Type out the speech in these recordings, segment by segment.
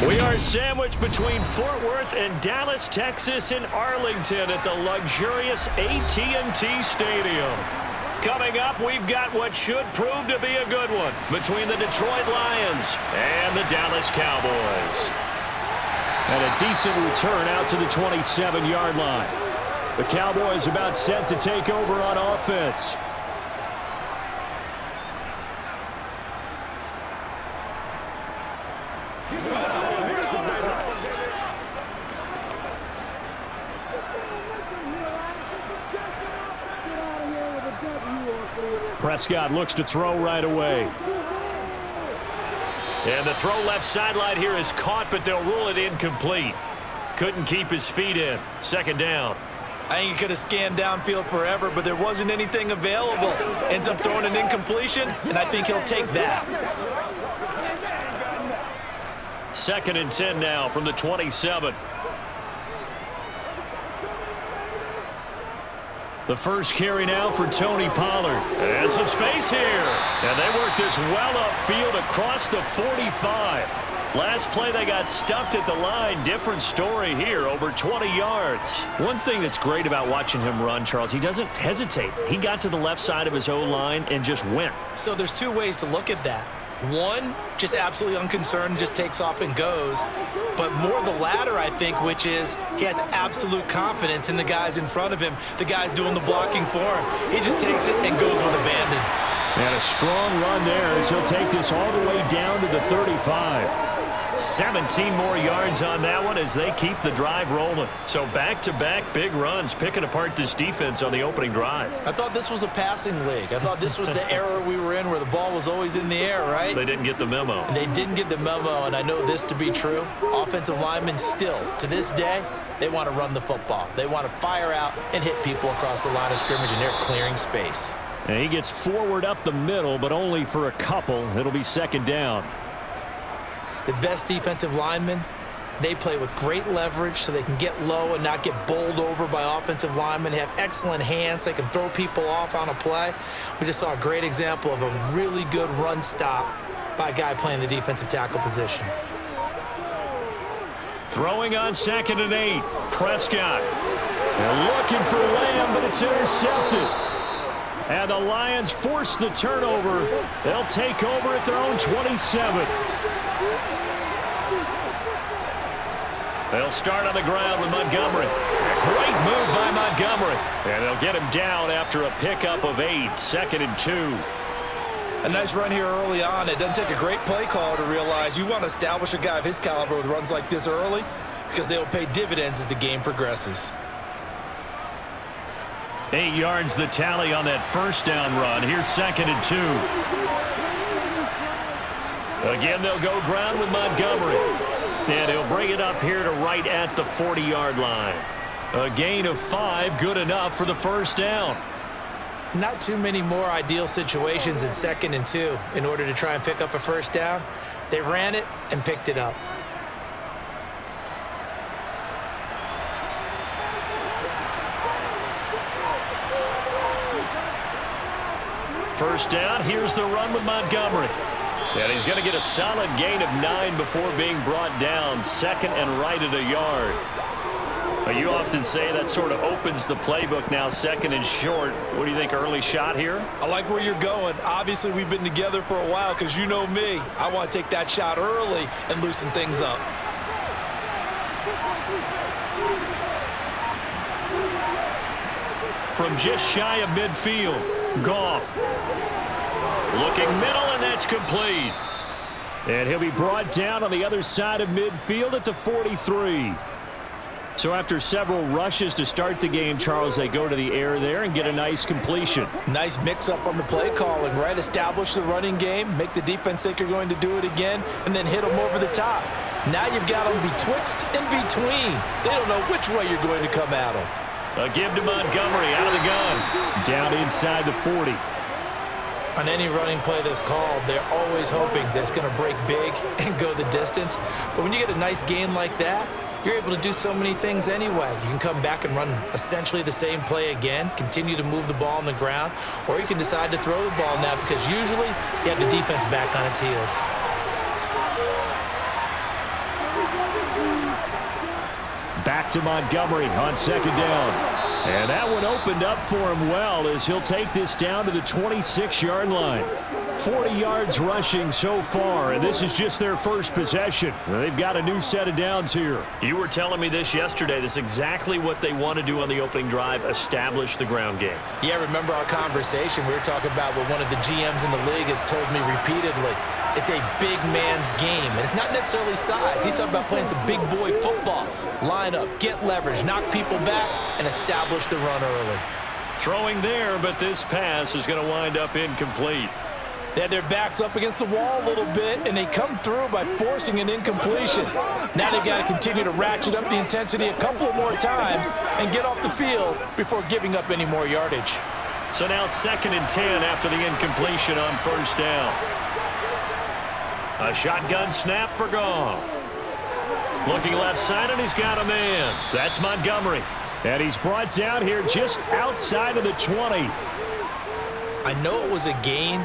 We are sandwiched between Fort Worth and Dallas, Texas, and Arlington at the luxurious AT&T Stadium. Coming up, we've got what should prove to be a good one between the Detroit Lions and the Dallas Cowboys. And a decent return out to the 27-yard line. The Cowboys about set to take over on offense. Prescott looks to throw right away. And the throw left sideline here is caught, but they'll rule it incomplete. Couldn't keep his feet in. Second down. I think he could have scanned downfield forever, but there wasn't anything available. Ends up throwing an incompletion, and I think he'll take that. 2nd and 10 now from the 27. The first carry now for Tony Pollard. And some space here. And they work this well upfield across the 45. Last play they got stuffed at the line. Different story here, over 20 yards. One thing that's great about watching him run, Charles, he doesn't hesitate. He got to the left side of his O-line and just went. So there's two ways to look at that. One, just absolutely unconcerned, just takes off and goes. But more the latter, I think, which is he has absolute confidence in the guys in front of him, the guys doing the blocking for him. He just takes it and goes with abandon. And a strong run there as he'll take this all the way down to the 35. 17 more yards on that one as they keep the drive rolling. So back-to-back big runs, picking apart this defense on the opening drive. I thought this was a passing league. I thought this was the era we were in where the ball was always in the air, right? They didn't get the memo. And they didn't get the memo, and I know this to be true. Offensive linemen still, to this day, they want to run the football. They want to fire out and hit people across the line of scrimmage, and they're clearing space. And he gets forward up the middle, but only for a couple. It'll be second down. The best defensive linemen, they play with great leverage so they can get low and not get bowled over by offensive linemen. They have excellent hands. They can throw people off on a play. We just saw a great example of a really good run stop by a guy playing the defensive tackle position. Throwing on 2nd and 8. Prescott. They're looking for Lamb, but it's intercepted. And the Lions force the turnover. They'll take over at their own 27. They'll start on the ground with Montgomery. Great move by Montgomery. And they'll get him down after a pickup of 8. 2nd and 2. A nice run here early on. It doesn't take a great play caller to realize you want to establish a guy of his caliber with runs like this early because they will pay dividends as the game progresses. 8 yards the tally on that first down run. Here's 2nd and 2. Again, they'll go ground with Montgomery. And he'll bring it up here to right at the 40-yard line. A gain of 5, good enough for the first down. Not too many more ideal situations in 2nd and 2 in order to try and pick up a first down. They ran it and picked it up. First down, here's the run with Montgomery. And he's going to get a solid gain of 9 before being brought down. 2nd and right at a yard. But you often say that sort of opens the playbook now, 2nd and short. What do you think, early shot here? I like where you're going. Obviously, we've been together for a while because you know me. I want to take that shot early and loosen things up. From just shy of midfield, Goff. Looking middle, and that's complete. And he'll be brought down on the other side of midfield at the 43. So after several rushes to start the game, Charles, they go to the air there and get a nice completion. Nice mix-up on the play calling, right? Establish the running game, make the defense think you're going to do it again, and then hit them over the top. Now you've got them betwixt and between. They don't know which way you're going to come at them. A give to Montgomery out of the gun. Down inside the 40. On any running play that's called, they're always hoping that it's going to break big and go the distance. But when you get a nice gain like that, you're able to do so many things anyway. You can come back and run essentially the same play again, continue to move the ball on the ground, or you can decide to throw the ball now because usually you have the defense back on its heels. to Montgomery on second down. And that one opened up for him well as he'll take this down to the 26-yard line. 40 yards rushing so far, and this is just their first possession. They've got a new set of downs here. You were telling me this yesterday. This is exactly what they want to do on the opening drive, establish the ground game. Yeah, remember our conversation? We were talking about what one of the GMs in the league has told me repeatedly. It's a big man's game, and it's not necessarily size. He's talking about playing some big boy football. Line up, get leverage, knock people back, and establish the run early. Throwing there, but this pass is going to wind up incomplete. They had their backs up against the wall a little bit, and they come through by forcing an incompletion. Now they've got to continue to ratchet up the intensity a couple more times and get off the field before giving up any more yardage. So now 2nd and 10 after the incompletion on first down. A shotgun snap for Goff. Looking left side, and he's got a man. That's Montgomery. And he's brought down here just outside of the 20. I know it was a gain,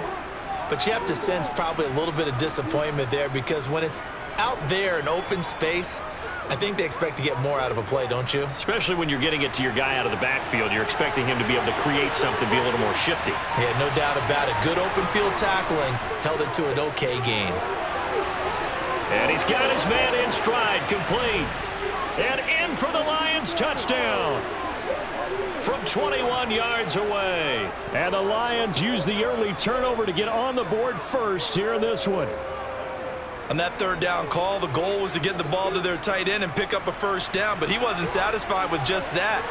but you have to sense probably a little bit of disappointment there because when it's out there in open space, I think they expect to get more out of a play, don't you? Especially when you're getting it to your guy out of the backfield. You're expecting him to be able to create something, be a little more shifty. Yeah, no doubt about it. Good open field tackling held it to an okay gain. And he's got his man in stride, complete. And in for the Lions, touchdown. From 21 yards away. And the Lions use the early turnover to get on the board first here in this one. On that third down call, the goal was to get the ball to their tight end and pick up a first down, but he wasn't satisfied with just that.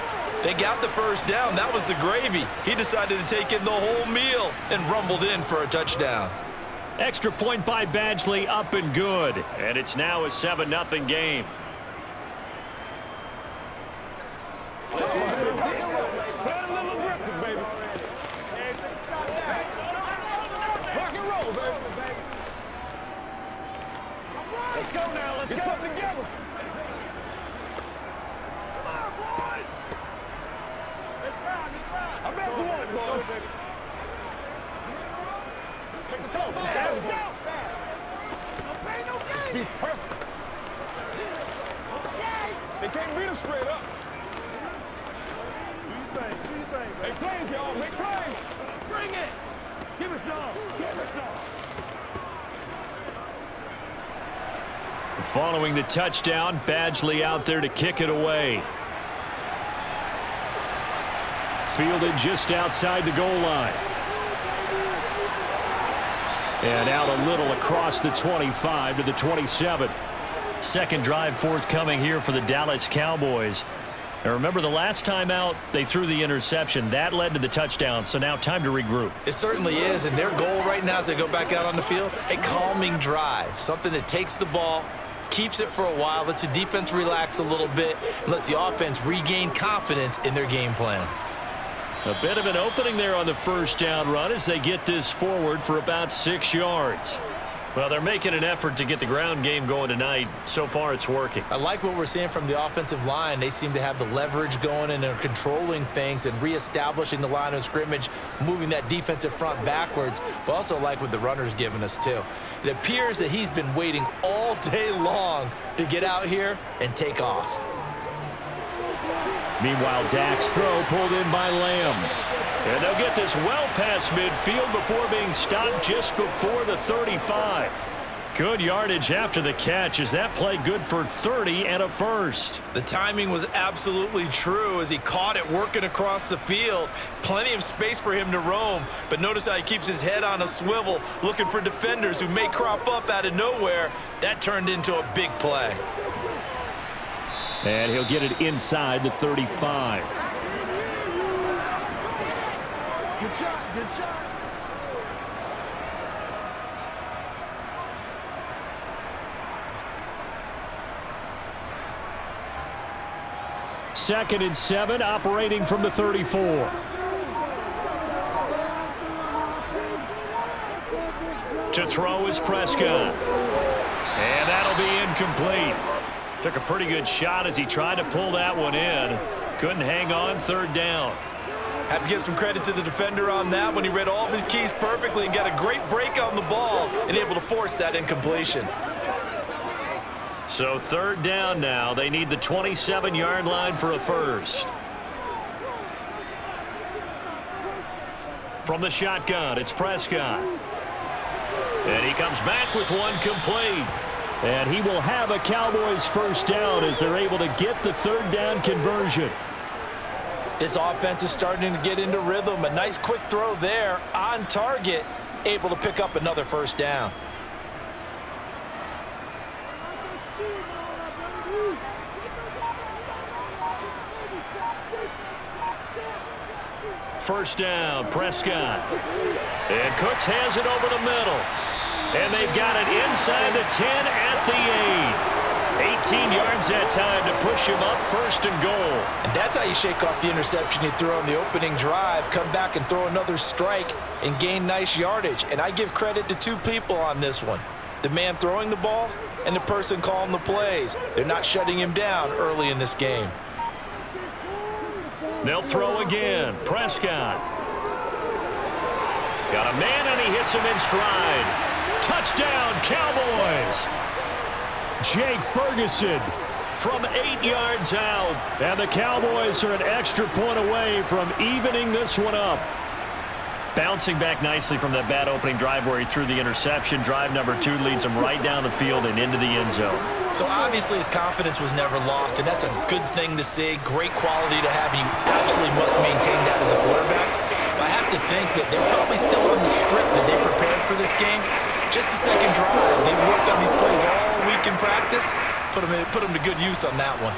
They got the first down. That was the gravy. He decided to take in the whole meal and rumbled in for a touchdown. Extra point by Badgley, up and good. And it's now a 7-0 game. Let's go now. Let's get something together. Come on, boys. I'm back to one, boys. Let's go. Let's go. Let's go. No pain, no gain. Let's be perfect. Okay. They can't beat us straight up. Do your thing. Do your thing. Make plays, y'all. Make plays. Bring it. Give us some. Give us some. Following the touchdown, Badgley out there to kick it away. Fielded just outside the goal line. And out a little across the 25 to the 27. Second drive forthcoming here for the Dallas Cowboys. And remember, the last time out, they threw the interception. That led to the touchdown, so now time to regroup. It certainly is, and their goal right now as they go back out on the field, a calming drive, something that takes the ball, keeps it for a while, lets the defense relax a little bit, and lets the offense regain confidence in their game plan. A bit of an opening there on the first down run as they get this forward for about 6 yards. Well, they're making an effort to get the ground game going tonight. So far, it's working. I like what we're seeing from the offensive line. They seem to have the leverage going and are controlling things and reestablishing the line of scrimmage, moving that defensive front backwards, but also like what the runner's giving us, too. It appears that he's been waiting all day long to get out here and take off. Meanwhile, Dak's throw pulled in by Lamb. And they'll get this well past midfield before being stopped just before the 35. Good yardage after the catch. Is that play good for 30 and a first? The timing was absolutely true as he caught it working across the field. Plenty of space for him to roam, but notice how he keeps his head on a swivel looking for defenders who may crop up out of nowhere. That turned into a big play. And he'll get it inside the 35. Good shot. Good shot. Second and 7, operating from the 34. To throw is Prescott. And that'll be incomplete. Took a pretty good shot as he tried to pull that one in. Couldn't hang on, third down. Have to give some credit to the defender on that when he read all of his keys perfectly and got a great break on the ball and able to force that incompletion. So third down now. They need the 27-yard line for a first. From the shotgun, it's Prescott. And he comes back with one complete. And he will have a Cowboys first down as they're able to get the third down conversion. This offense is starting to get into rhythm. A nice quick throw there on target, able to pick up another first down. First down, Prescott. And Cooks has it over the middle. And they've got it inside the 10 at the 8. 18 yards that time to push him up, first and goal. And that's how you shake off the interception you threw on the opening drive, come back and throw another strike and gain nice yardage. And I give credit to two people on this one. The man throwing the ball and the person calling the plays. They're not shutting him down early in this game. They'll throw again. Prescott. Got a man, and he hits him in stride. Touchdown, Cowboys. Jake Ferguson from 8 yards out. And the Cowboys are an extra point away from evening this one up. Bouncing back nicely from that bad opening drive where he threw the interception. Drive number 2 leads him right down the field and into the end zone. So obviously his confidence was never lost, and that's a good thing to see. Great quality to have, and you absolutely must maintain that as a quarterback. But I have to think that they're probably still on the script that they prepared for this game. Just the second drive. They've worked on these plays all week in practice. Put them to good use on that one.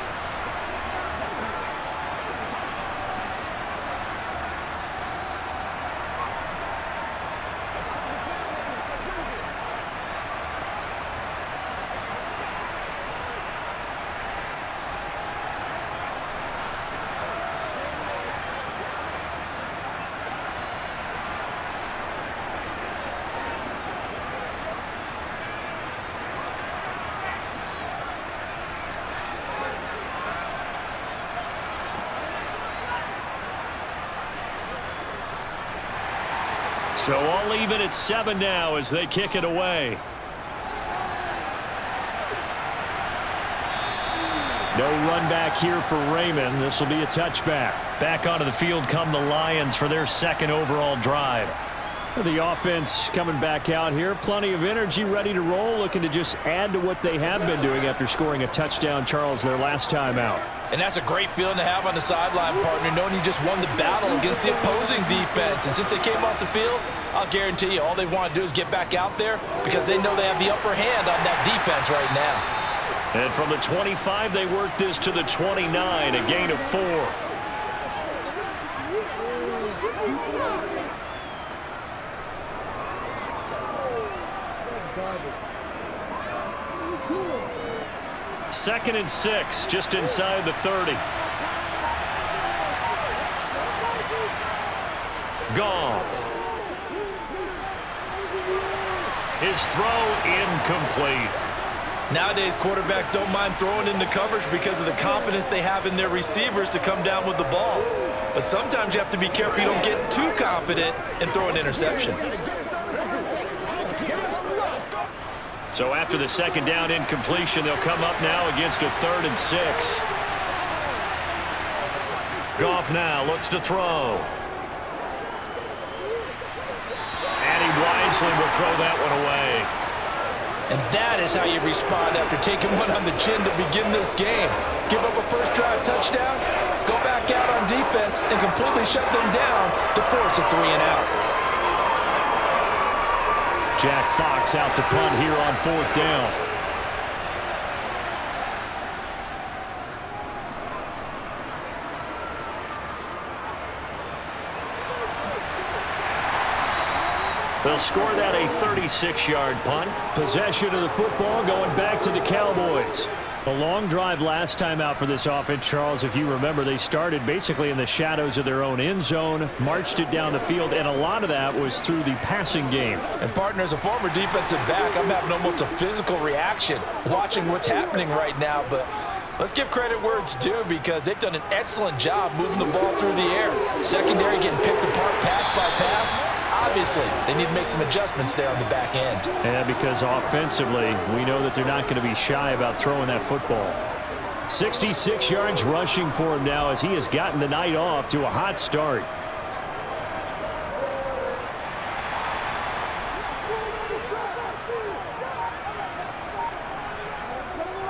So all even at 7 now as they kick it away. No run back here for Raymond. This will be a touchback. Back onto the field come the Lions for their second overall drive. The offense coming back out here. Plenty of energy, ready to roll, looking to just add to what they have been doing after scoring a touchdown, Charles, their last time out. And that's a great feeling to have on the sideline, partner, knowing you just won the battle against the opposing defense. And since they came off the field, I'll guarantee you all they want to do is get back out there because they know they have the upper hand on that defense right now. And from the 25, they work this to the 29, a gain of 4. Second and 6, just inside the 30. Goff. His throw incomplete. Nowadays, quarterbacks don't mind throwing into coverage because of the confidence they have in their receivers to come down with the ball. But sometimes you have to be careful you don't get too confident and throw an interception. So after the second down incompletion, they'll come up now against a 3rd and 6. Goff now looks to throw. And he wisely will throw that one away. And that is how you respond after taking one on the chin to begin this game. Give up a first drive touchdown, go back out on defense, and completely shut them down to force a 3 and out. Jack Fox out to punt here on 4th down. They'll score that a 36-yard punt. Possession of the football going back to the Cowboys. A long drive last time out for this offense, Charles. If you remember, they started basically in the shadows of their own end zone, marched it down the field, and a lot of that was through the passing game. And, partner, as a former defensive back, I'm having almost a physical reaction watching what's happening right now. But let's give credit where it's due because they've done an excellent job moving the ball through the air. Secondary getting picked apart pass by pass. obviously, they need to make some adjustments there on the back end. Yeah, because offensively, we know that they're not going to be shy about throwing that football. 66 yards rushing for him now as he has gotten the night off to a hot start.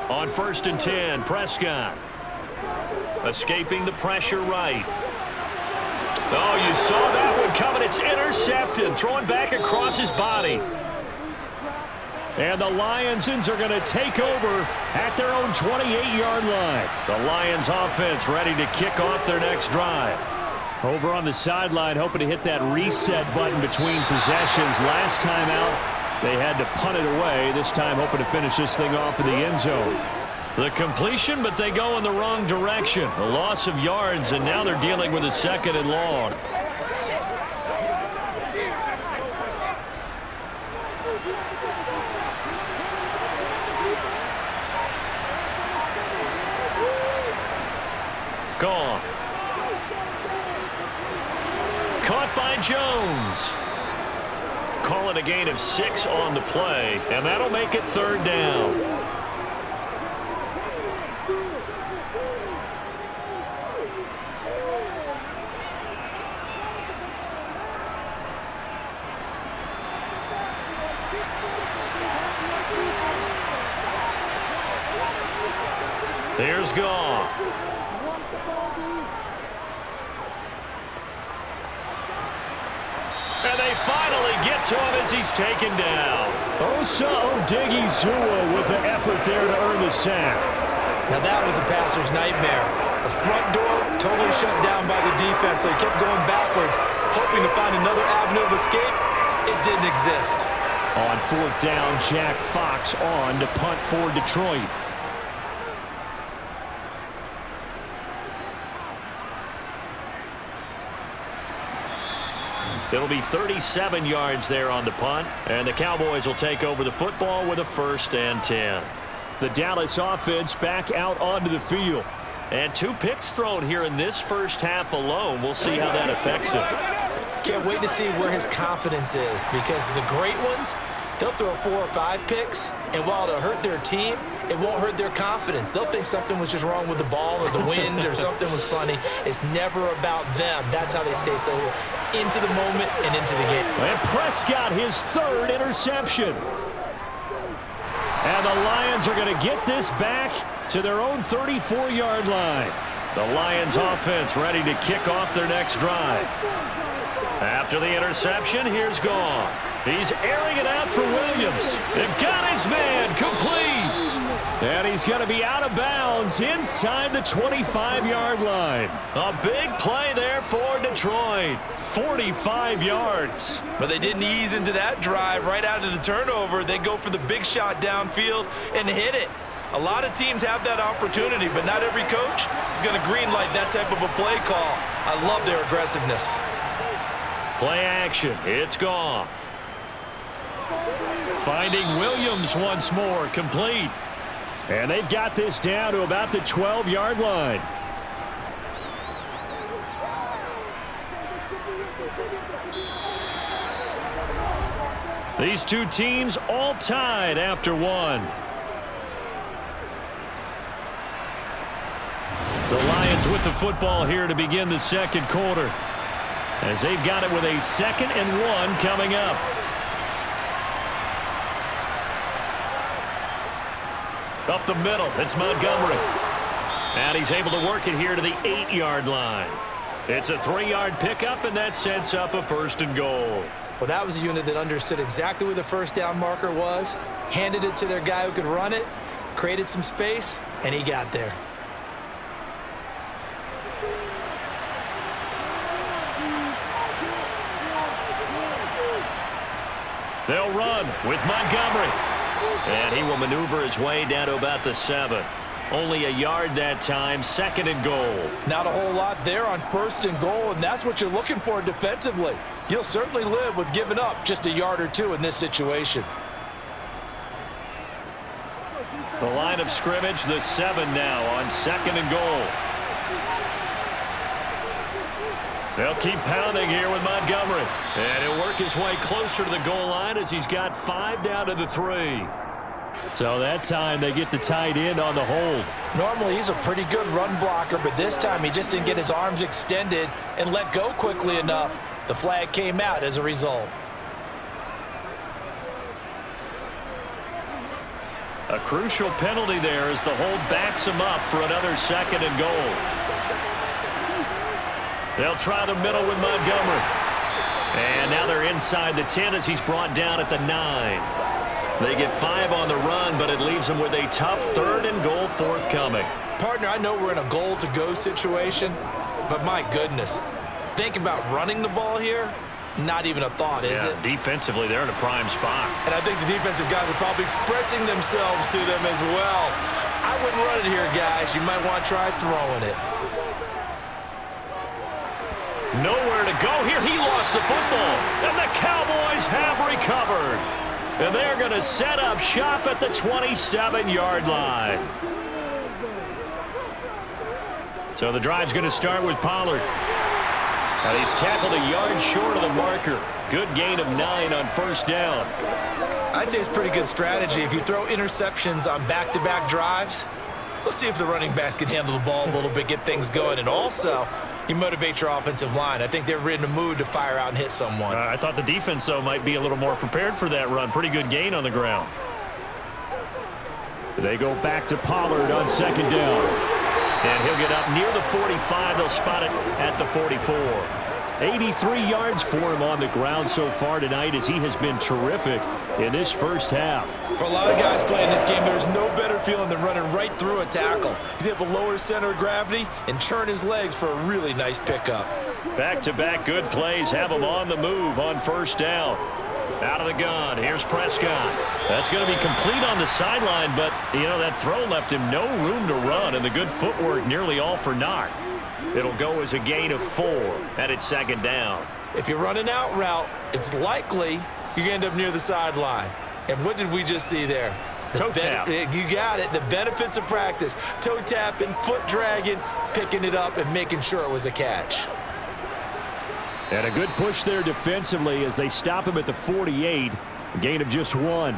On 1st and 10, Prescott. Escaping the pressure right. Oh, you saw that one coming. It's intercepted. Throwing back across his body. And the Lionsons are going to take over at their own 28-yard line. The Lions offense ready to kick off their next drive. Over on the sideline, hoping to hit that reset button between possessions. Last time out, they had to punt it away. This time hoping to finish this thing off in the end zone. The completion, but they go in the wrong direction. A loss of yards, and now they're dealing with a 2nd and long. Gone. Caught by Jones. Call it a gain of 6 on the play, and that'll make it 3rd down. There's Goff. And they finally get to him as he's taken down. Osa Odighizuwa with the effort there to earn the sack. Now that was a passer's nightmare. The front door totally shut down by the defense, so he kept going backwards, hoping to find another avenue of escape. It didn't exist. On 4th down, Jack Fox on to punt for Detroit. It'll be 37 yards there on the punt, and the Cowboys will take over the football with a 1st and 10. The Dallas offense back out onto the field. And 2 picks thrown here in this first half alone. We'll see how that affects him. Can't wait to see where his confidence is, because the great ones, they'll throw 4 or 5 picks, and while it'll hurt their team, it won't hurt their confidence. They'll think something was just wrong with the ball or the wind or something was funny. It's never about them. That's how they stay so into the moment and into the game. And Prescott, his 3rd interception. And the Lions are going to get this back to their own 34-yard line. The Lions offense ready to kick off their next drive. After the interception, here's Goff. He's airing it out for Williams. They've got his man complete. And he's going to be out of bounds inside the 25-yard line. A big play there for Detroit. 45 yards. But they didn't ease into that drive right out of the turnover. They go for the big shot downfield and hit it. A lot of teams have that opportunity, but not every coach is going to greenlight that type of a play call. I love their aggressiveness. Play action. It's Goff. Finding Williams once more, complete. And they've got this down to about the 12-yard line. These 2 teams all tied after 1. The Lions with the football here to begin the 2nd quarter, as they've got it with a 2nd and 1 coming up. Up the middle, it's Montgomery. And he's able to work it here to the 8-yard line. It's a 3-yard pickup, and that sets up a 1st and goal. Well, that was a unit that understood exactly where the 1st down marker was, handed it to their guy who could run it, created some space, and he got there. They'll run with Montgomery. And he will maneuver his way down to about the 7. Only a yard that time, 2nd and goal. Not a whole lot there on 1st and goal, and that's what you're looking for defensively. You'll certainly live with giving up just a yard or 2 in this situation. The line of scrimmage, the 7 now on 2nd and goal. They'll keep pounding here with Montgomery. And he'll work his way closer to the goal line as he's got 5 down to the 3. So that time they get the tight end on the hold. Normally he's a pretty good run blocker, but this time he just didn't get his arms extended and let go quickly enough. The flag came out as a result. A crucial penalty there as the hold backs him up for another 2nd and goal. They'll try the middle with Montgomery. And now they're inside the 10 as he's brought down at the 9. They get 5 on the run, but it leaves them with a tough 3rd and goal forthcoming. Partner, I know we're in a goal-to-go situation, but my goodness, think about running the ball here. Not even a thought, is it? Defensively, they're in a prime spot. And I think the defensive guys are probably expressing themselves to them as well. I wouldn't run it here, guys. You might want to try throwing it. Nowhere to go here. He lost the football. And the Cowboys have recovered. And they're going to set up shop at the 27-yard line. So the drive's going to start with Pollard. And he's tackled a yard short of the marker. Good gain of 9 on 1st down. I'd say it's pretty good strategy. If you throw interceptions on back-to-back drives, let's see if the running backs can handle the ball a little bit, get things going. And also, you motivate your offensive line. I think they're in the mood to fire out and hit someone. I thought the defense, though, might be a little more prepared for that run. Pretty good gain on the ground. They go back to Pollard on 2nd down. And he'll get up near the 45. They'll spot it at the 44. 83 yards for him on the ground so far tonight as he has been terrific in this first half. For a lot of guys playing this game, there's no better feeling than running right through a tackle. He's able to lower his center of gravity and churn his legs for a really nice pickup. Back-to-back good plays have him on the move on 1st down. Out of the gun, here's Prescott. That's going to be complete on the sideline, but, you know, that throw left him no room to run, and the good footwork nearly all for naught. It'll go as a gain of 4, and it's 2nd down. If you're running out route, it's likely you're going to end up near the sideline. And what did we just see there? Toe tap. You got it. The benefits of practice. Toe tapping, foot dragging, picking it up, and making sure it was a catch. And a good push there defensively as they stop him at the 48. A gain of just 1.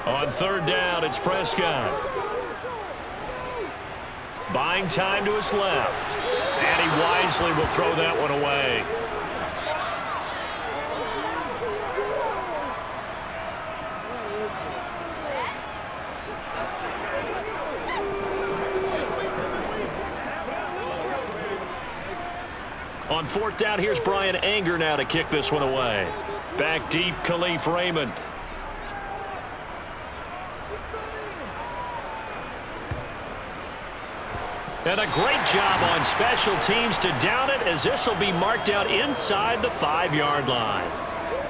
On 3rd down, it's Prescott. Buying time to his left. And he wisely will throw that one away. On 4th down, here's Brian Anger now to kick this one away. Back deep, Khalif Raymond. And a great job on special teams to down it as this will be marked out inside the 5-yard line.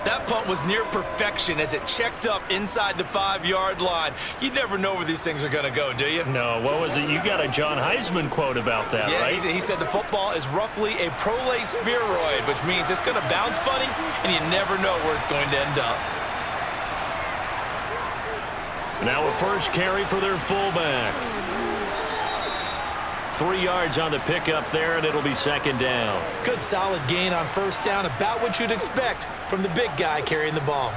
That punt was near perfection as it checked up inside the 5-yard line. You never know where these things are going to go, do you? No, what was it? You got a John Heisman quote about that, right? He said the football is roughly a prolate spheroid, which means it's going to bounce funny, and you never know where it's going to end up. Now a first carry for their fullback. 3 yards on the pickup there, and it'll be 2nd down. Good solid gain on 1st down, about what you'd expect from the big guy carrying the ball.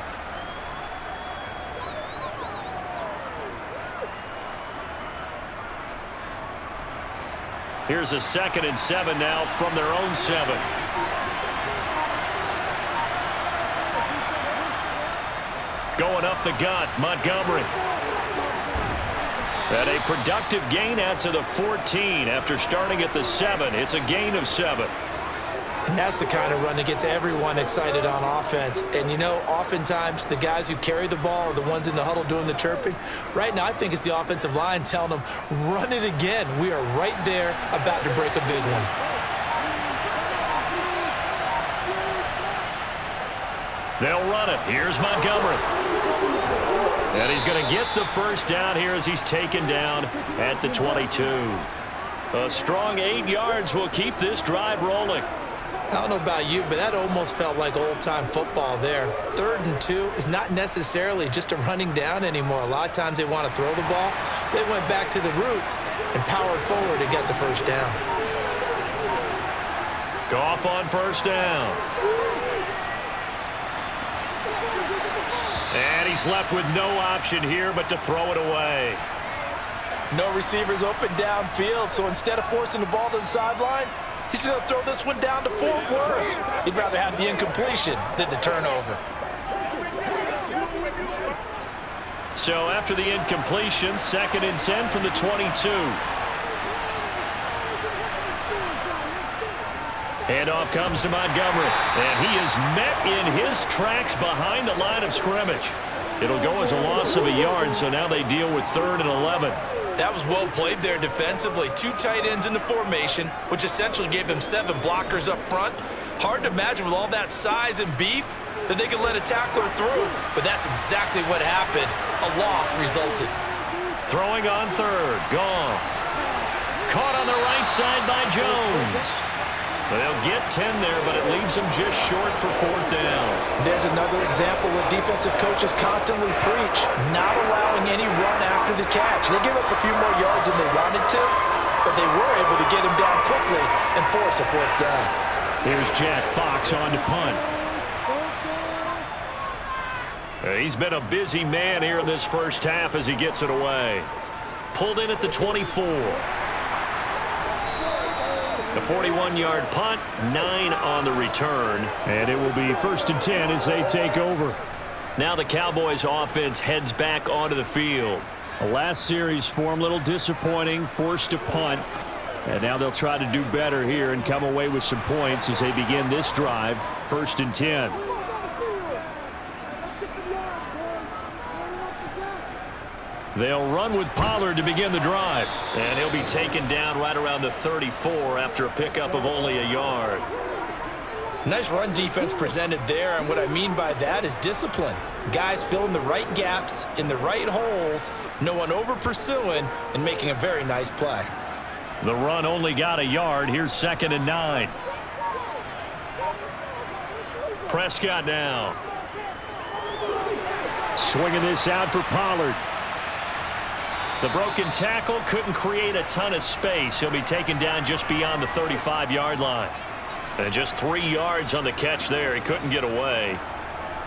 Here's a 2nd and 7 now from their own 7. Going up the gut, Montgomery. And a productive gain out to the 14 after starting at the 7. It's a gain of 7. And that's the kind of run that gets everyone excited on offense. And, you know, oftentimes the guys who carry the ball are the ones in the huddle doing the chirping. Right now, I think it's the offensive line telling them, run it again. We are right there about to break a big one. They'll run it. Here's Montgomery. And he's going to get the first down here as he's taken down at the 22. A strong 8 yards will keep this drive rolling. I don't know about you, but that almost felt like old-time football there. 3rd and 2 is not necessarily just a running down anymore. A lot of times they want to throw the ball. They went back to the roots and powered forward to get the first down. Goff on first down. And he's left with no option here but to throw it away. No receivers open downfield, so instead of forcing the ball to the sideline, he's going to throw this one down to Fort Worth. He'd rather have the incompletion than the turnover. So after the incompletion, 2nd and 10 from the 22. Handoff comes to Montgomery, and he is met in his tracks behind the line of scrimmage. It'll go as a loss of a yard, so now they deal with 3rd and 11. That was well played there defensively. 2 tight ends in the formation, which essentially gave them 7 blockers up front. Hard to imagine with all that size and beef that they could let a tackler through, but that's exactly what happened. A loss resulted. Throwing on 3rd, Goff. Caught on the right side by Jones. They'll get 10 there, but it leaves them just short for 4th down. There's another example where defensive coaches constantly preach, not allowing any run after the catch. They give up a few more yards than they wanted to, but they were able to get him down quickly and force a 4th down. Here's Jack Fox on to punt. He's been a busy man here in this first half as he gets it away. Pulled in at the 24. The 41-yard punt, 9 on the return, and it will be 1st and 10 as they take over. Now the Cowboys offense heads back onto the field. The last series form a little disappointing, forced to punt, and now they'll try to do better here and come away with some points as they begin this drive, 1st and 10. They'll run with Pollard to begin the drive. And he'll be taken down right around the 34 after a pickup of only a yard. Nice run defense presented there, and what I mean by that is discipline. Guys filling the right gaps in the right holes, no one over-pursuing, and making a very nice play. The run only got a yard. Here's 2nd and 9. Prescott now. Swinging this out for Pollard. The broken tackle couldn't create a ton of space. He'll be taken down just beyond the 35-yard line. And just 3 yards on the catch there. He couldn't get away.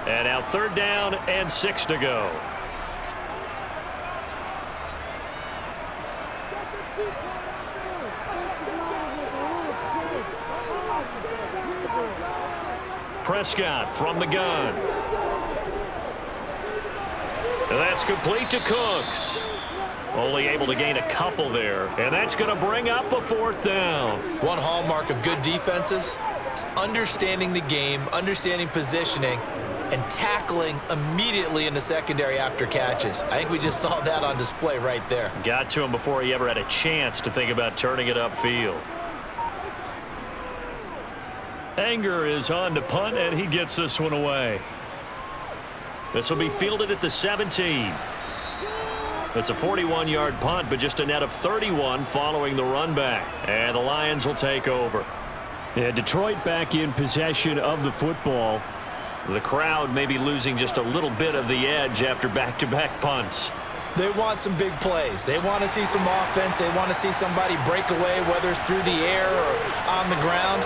And now 3rd down and 6 to go. Prescott from the gun. And that's complete to Cooks. Only able to gain a couple there. And that's going to bring up a 4th down. One hallmark of good defenses is understanding the game, understanding positioning, and tackling immediately in the secondary after catches. I think we just saw that on display right there. Got to him before he ever had a chance to think about turning it upfield. Anger is on to punt, and he gets this one away. This will be fielded at the 17. It's a 41-yard punt, but just a net of 31 following the run back. And the Lions will take over. Yeah, Detroit back in possession of the football. The crowd may be losing just a little bit of the edge after back-to-back punts. They want some big plays. They want to see some offense. They want to see somebody break away, whether it's through the air or on the ground.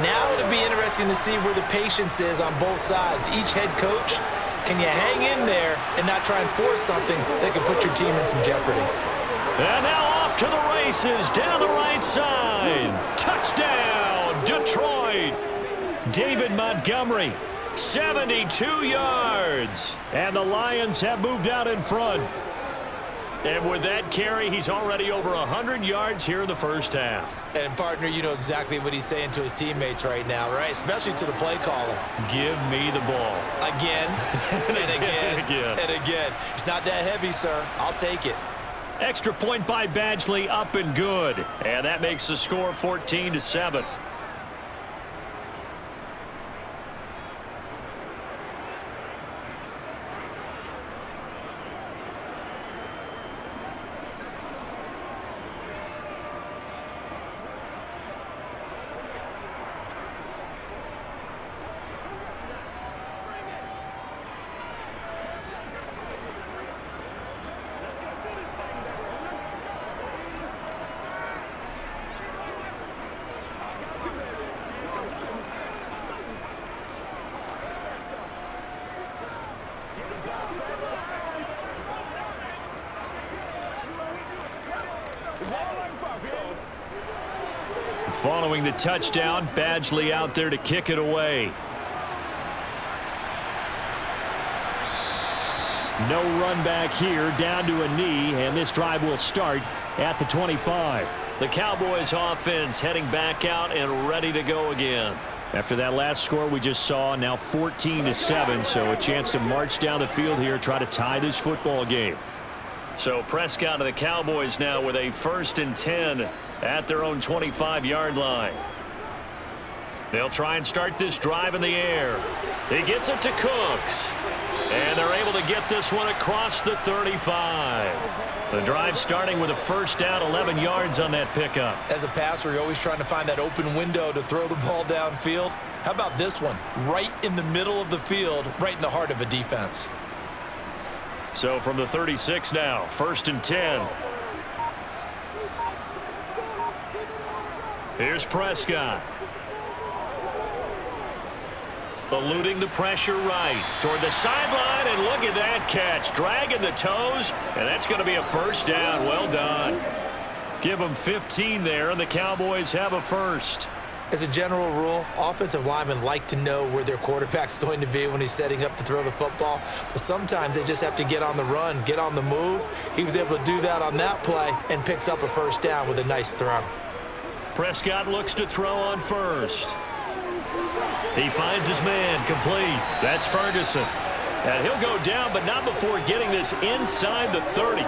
Now it'll be interesting to see where the patience is on both sides. Each head coach, can you hang in there and not try and force something that could put your team in some jeopardy? And now off to the races down the right side. Touchdown, Detroit. David Montgomery, 72 yards. And the Lions have moved out in front. And with that carry, he's already over 100 yards here in the first half. And, partner, you know exactly what he's saying to his teammates right now, right? Especially to the play caller. Give me the ball. Again, and again, again. and again. It's not that heavy, sir. I'll take it. Extra point by Badgley, up and good. And that makes the score 14-7. Following the touchdown, Badgley out there to kick it away. No run back here, down to a knee, and this drive will start at the 25. The Cowboys offense heading back out and ready to go again. After that last score we just saw, now 14-7, so a chance to march down the field here, try to tie this football game. So Prescott and the Cowboys now with a 1st and 10 at their own 25-yard line. They'll try and start this drive in the air. He gets it to Cooks. And they're able to get this one across the 35. The drive starting with a 1st down, 11 yards on that pickup. As a passer, you're always trying to find that open window to throw the ball downfield. How about this one? Right in the middle of the field, right in the heart of a defense. So from the 36 now, 1st and 10. Here's Prescott. Eluding the pressure right toward the sideline, and look at that catch. Dragging the toes, and that's going to be a 1st down. Well done. Give them 15 there, and the Cowboys have a 1st. As a general rule, offensive linemen like to know where their quarterback's going to be when he's setting up to throw the football. But sometimes they just have to get on the run, get on the move. He was able to do that on that play and picks up a 1st down with a nice throw. Prescott looks to throw on 1st. He finds his man, complete. That's Ferguson. And he'll go down, but not before getting this inside the 30.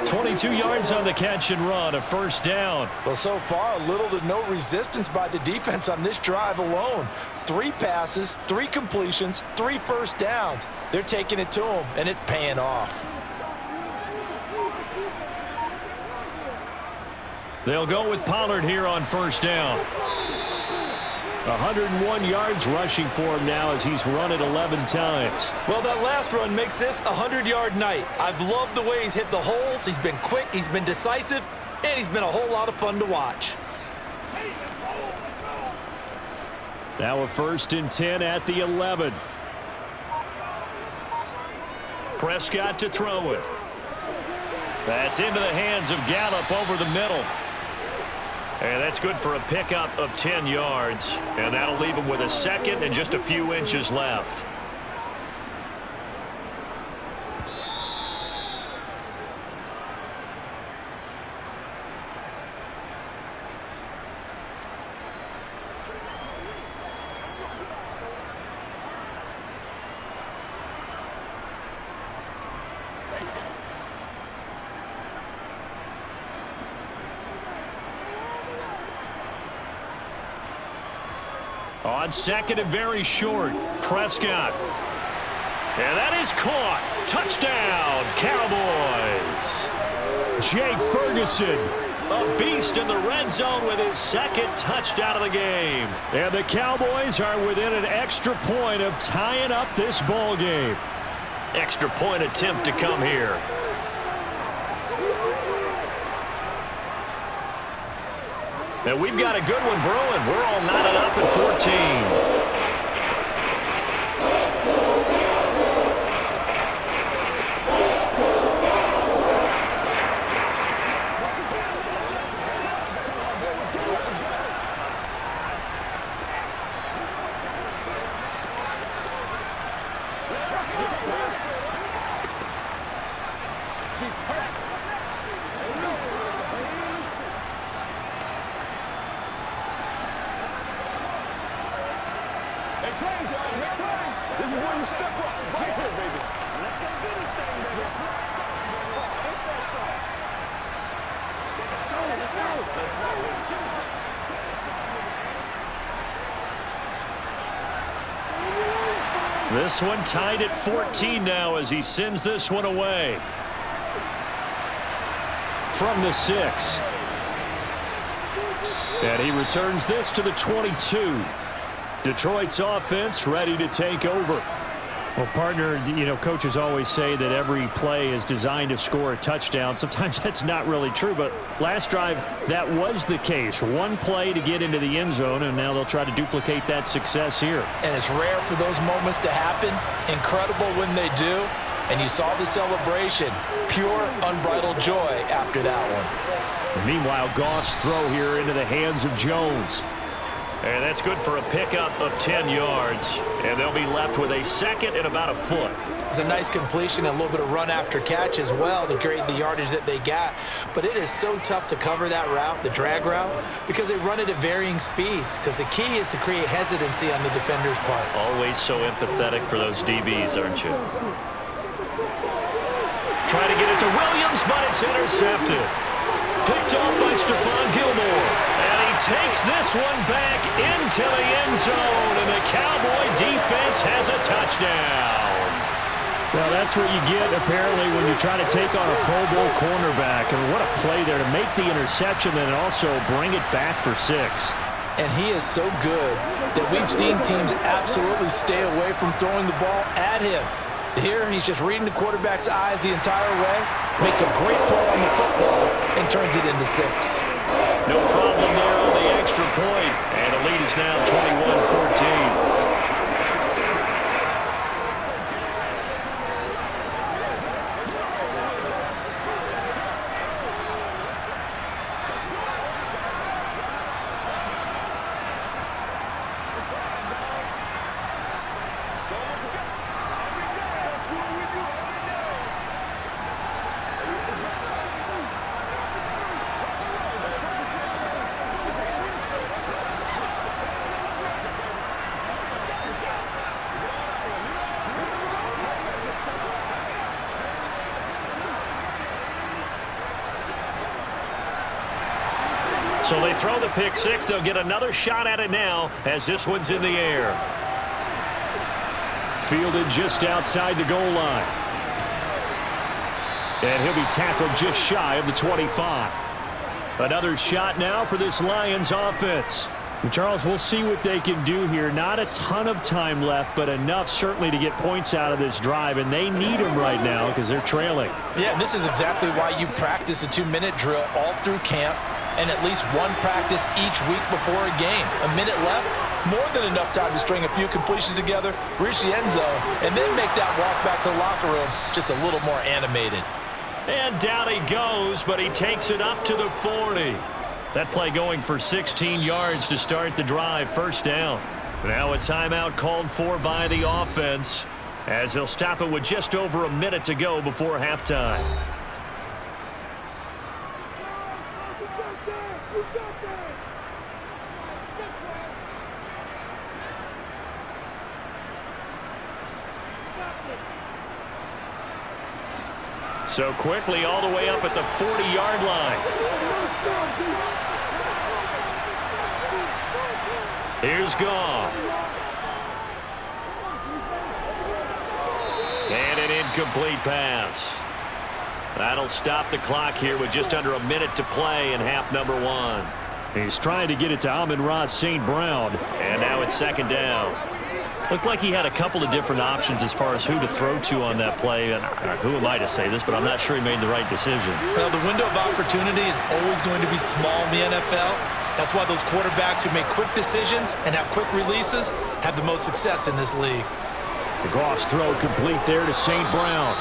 22 yards on the catch and run, a 1st down. Well, so far, little to no resistance by the defense on this drive alone. 3 passes, 3 completions, 3 1st downs. They're taking it to him, and it's paying off. They'll go with Pollard here on 1st down. 101 yards rushing for him now as he's run it 11 times. Well, that last run makes this a 100-yard night. I've loved the way he's hit the holes. He's been quick, he's been decisive, and he's been a whole lot of fun to watch. Now a 1st and 10 at the 11. Prescott to throw it. That's into the hands of Gallup over the middle. And that's good for a pickup of 10 yards. And that'll leave him with a 2nd and just a few inches left. On 2nd and very short, Prescott. And that is caught. Touchdown, Cowboys. Jake Ferguson, a beast in the red zone with his 2nd touchdown of the game. And the Cowboys are within an extra point of tying up this ball game. Extra point attempt to come here. And we've got a good one brewing. We're all knotted up at 14. This one tied at 14 now as he sends this one away. From the 6. And he returns this to the 22. Detroit's offense ready to take over. Well, partner, you know, coaches always say that every play is designed to score a touchdown. Sometimes that's not really true, but last drive, that was the case. One play to get into the end zone, and now they'll try to duplicate that success here. And it's rare for those moments to happen. Incredible when they do. And you saw the celebration. Pure, unbridled joy after that one. Meanwhile, Goff's throw here into the hands of Jones. And that's good for a pickup of 10 yards. And they'll be left with a second and about a foot. It's a nice completion and a little bit of run after catch as well to create the yardage that they got. But it is so tough to cover that route, the drag route, because they run it at varying speeds. Because the key is to create hesitancy on the defender's part. Always so empathetic for those DBs, aren't you? Trying to get it to Williams, but it's intercepted. Picked off by Stephon Gilmore. And he takes this one back into the end zone. And the Cowboy defense has a touchdown. Well, that's what you get, apparently, when you try to take on a Pro Bowl cornerback. And what a play there to make the interception and also bring it back for 6. And he is so good that we've seen teams absolutely stay away from throwing the ball at him. Here, he's just reading the quarterback's eyes the entire way, makes a great play on the football, and turns it into 6. No problem there on the extra point. And the lead is now 21-14. So they throw the pick 6. They'll get another shot at it now as this one's in the air. Fielded just outside the goal line. And he'll be tackled just shy of the 25. Another shot now for this Lions offense. And Charles, we'll see what they can do here. Not a ton of time left, but enough certainly to get points out of this drive. And they need them right now because they're trailing. Yeah, and this is exactly why you practice a 2-minute drill all through camp. And at least one practice each week before a game. A minute left, more than enough time to string a few completions together, reach the end zone, and then make that walk back to the locker room just a little more animated. And down he goes, but he takes it up to the 40. That play going for 16 yards to start the drive, first down. Now a timeout called for by the offense as they'll stop it with just over a minute to go before halftime. So quickly all the way up at the 40-yard line. Here's Goff. And an incomplete pass. That'll stop the clock here with just under a minute to play in half number 1. He's trying to get it to Amon-Ra St. Brown. And now it's second down. Looked like he had a couple of different options as far as who to throw to on that play. And who am I to say this, but I'm not sure he made the right decision. Well, the window of opportunity is always going to be small in the NFL. That's why those quarterbacks who make quick decisions and have quick releases have the most success in this league. The Goff's throw complete there to St. Brown.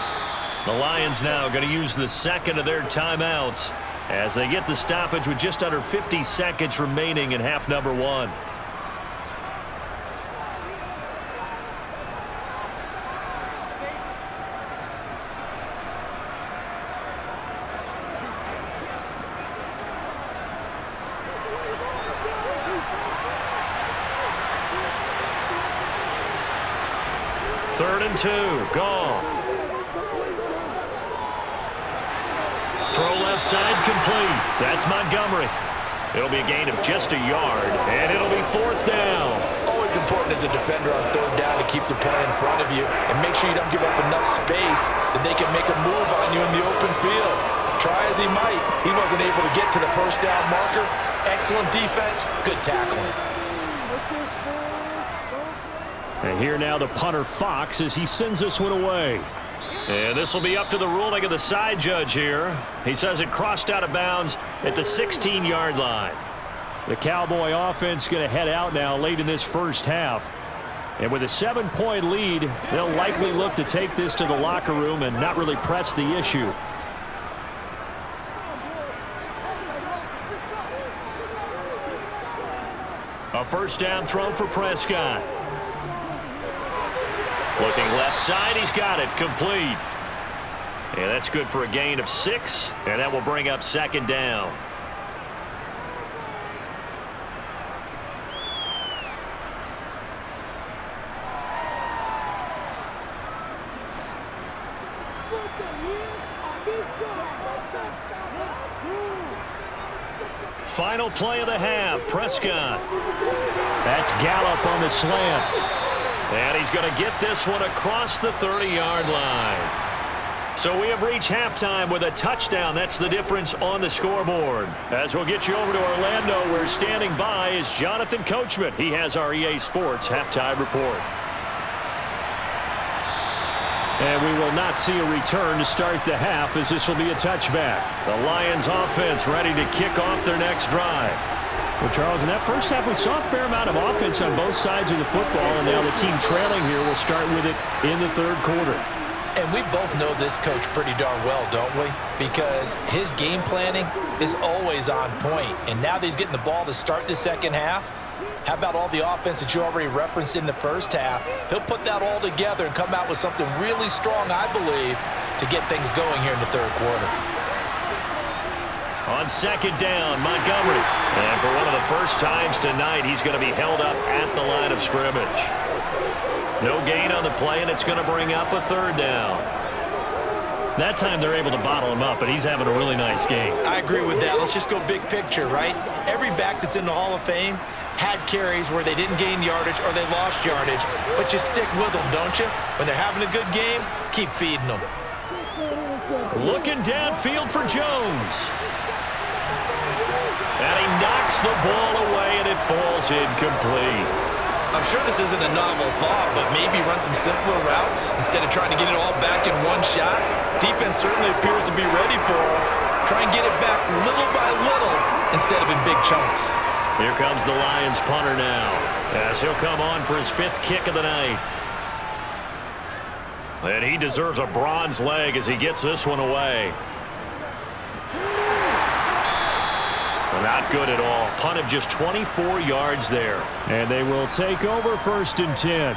The Lions now going to use the second of their timeouts as they get the stoppage with just under 50 seconds remaining in half number 1. Third and 2, Goff. Throw left side complete. That's Montgomery. It'll be a gain of just a yard, and it'll be fourth down. Always important as a defender on third down to keep the play in front of you and make sure you don't give up enough space that they can make a move on you in the open field. Try as he might, he wasn't able to get to the first down marker. Excellent defense, good tackling. And here now the punter Fox as he sends this one away. And this will be up to the ruling of the side judge here. He says it crossed out of bounds at the 16-yard line. The Cowboy offense going to head out now late in this first half. And with a 7-point lead, they'll likely look to take this to the locker room and not really press the issue. A first down throw for Prescott. Looking left side, he's got it, complete. And that's good for a gain of 6, and that will bring up second down. Final play of the half, Prescott. That's Gallup on the slant. And he's going to get this one across the 30-yard line. So we have reached halftime with a touchdown. That's the difference on the scoreboard. As we'll get you over to Orlando, where standing by is Jonathan Coachman. He has our EA Sports halftime report. And we will not see a return to start the half, as this will be a touchback. The Lions offense ready to kick off their next drive. Well, Charles, in that first half, we saw a fair amount of offense on both sides of the football, and now the team trailing here will start with it in the third quarter. And we both know this coach pretty darn well, don't we? Because his game planning is always on point. And now that he's getting the ball to start the second half, how about all the offense that you already referenced in the first half? He'll put that all together and come out with something really strong, I believe, to get things going here in the third quarter. On second down, Montgomery. And for one of the first times tonight, he's going to be held up at the line of scrimmage. No gain on the play, and it's going to bring up a third down. That time they're able to bottle him up, but he's having a really nice game. I agree with that. Let's just go big picture, right? Every back that's in the Hall of Fame had carries where they didn't gain yardage or they lost yardage, but you stick with them, don't you? When they're having a good game, keep feeding them. Looking downfield for Jones. And he knocks the ball away, and it falls incomplete. I'm sure this isn't a novel thought, but maybe run some simpler routes instead of trying to get it all back in one shot. Defense certainly appears to be ready for him. Try and get it back little by little instead of in big chunks. Here comes the Lions punter now, as he'll come on for his 5th kick of the night. And he deserves a bronze leg as he gets this one away. Not good at all. Punt of just 24 yards there. And they will take over first and 10.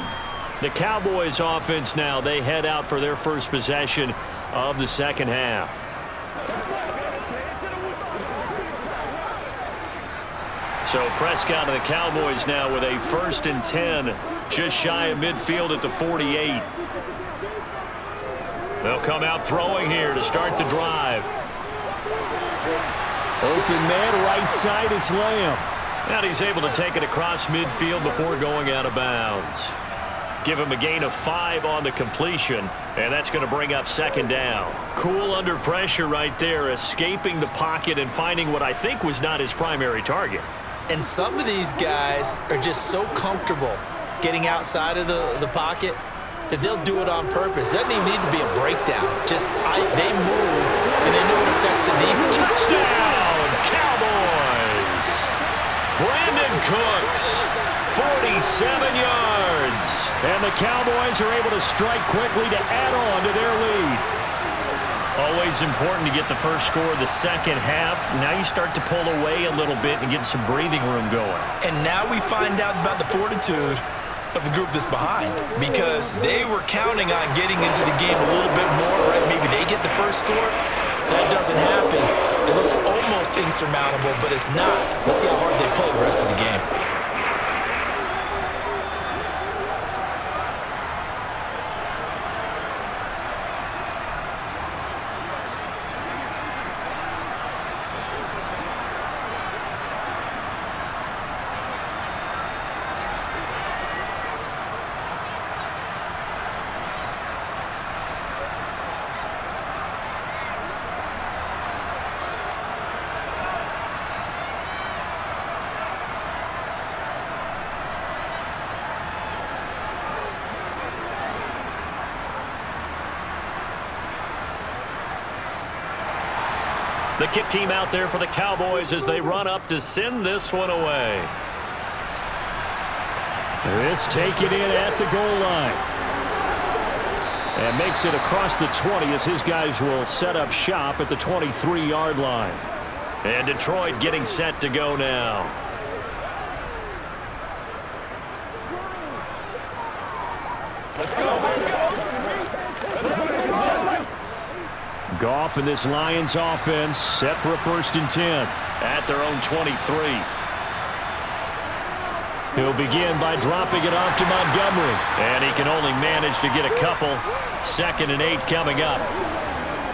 The Cowboys offense now, they head out for their first possession of the second half. So Prescott and the Cowboys now with a first and 10, just shy of midfield at the 48. They'll come out throwing here to start the drive. Open man, right side, it's Lamb. And he's able to take it across midfield before going out of bounds. Give him a gain of 5 on the completion, and that's going to bring up second down. Cool under pressure right there, escaping the pocket and finding what I think was not his primary target. And some of these guys are just so comfortable getting outside of the pocket that they'll do it on purpose. It doesn't even need to be a breakdown. Just they move, and they know it affects the defense. Touchdown, Cowboys! Brandon Cooks, 47 yards. And the Cowboys are able to strike quickly to add on to their lead. Always important to get the first score of the second half. Now you start to pull away a little bit and get some breathing room going. And now we find out about the fortitude of the group that's behind, because they were counting on getting into the game a little bit more, right? Maybe they get the first score. That doesn't happen. It looks almost insurmountable, but it's not. Let's see how hard they play the rest of the game. The kick team out there for the Cowboys as they run up to send this one away. This taken in at the goal line. And makes it across the 20 as his guys will set up shop at the 23-yard line. And Detroit getting set to go now. Let's go. Let's go. Goff and this Lions offense set for a 1st and 10 at their own 23. He'll begin by dropping it off to Montgomery. And he can only manage to get a couple. 2nd and 8 coming up.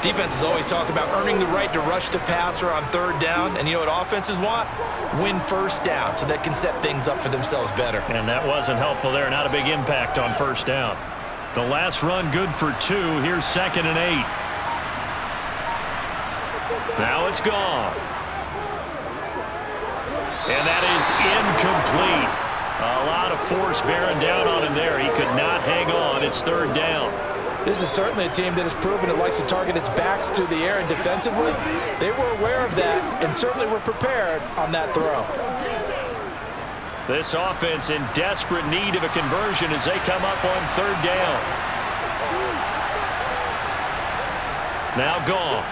Defenses always talk about earning the right to rush the passer on 3rd down. And you know what offenses want? Win 1st down so they can set things up for themselves better. And that wasn't helpful there. Not a big impact on 1st down. The last run good for 2. Here's 2nd and 8. Now it's Goff. And that is incomplete. A lot of force bearing down on him there. He could not hang on. It's 3rd down. This is certainly a team that has proven it likes to target its backs through the air, and defensively, they were aware of that and certainly were prepared on that throw. This offense in desperate need of a conversion as they come up on 3rd down. Now Goff.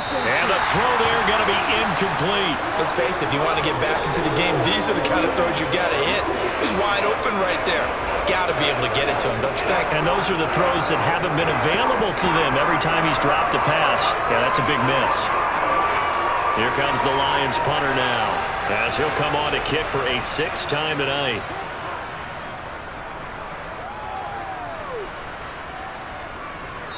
And the throw there going to be incomplete. Let's face it, if you want to get back into the game, these are the kind of throws you got to hit. He's wide open right there. Got to be able to get it to him, don't you think? And those are the throws that haven't been available to them every time he's dropped a pass. Yeah, that's a big miss. Here comes the Lions punter now, as he'll come on to kick for a 6th time tonight.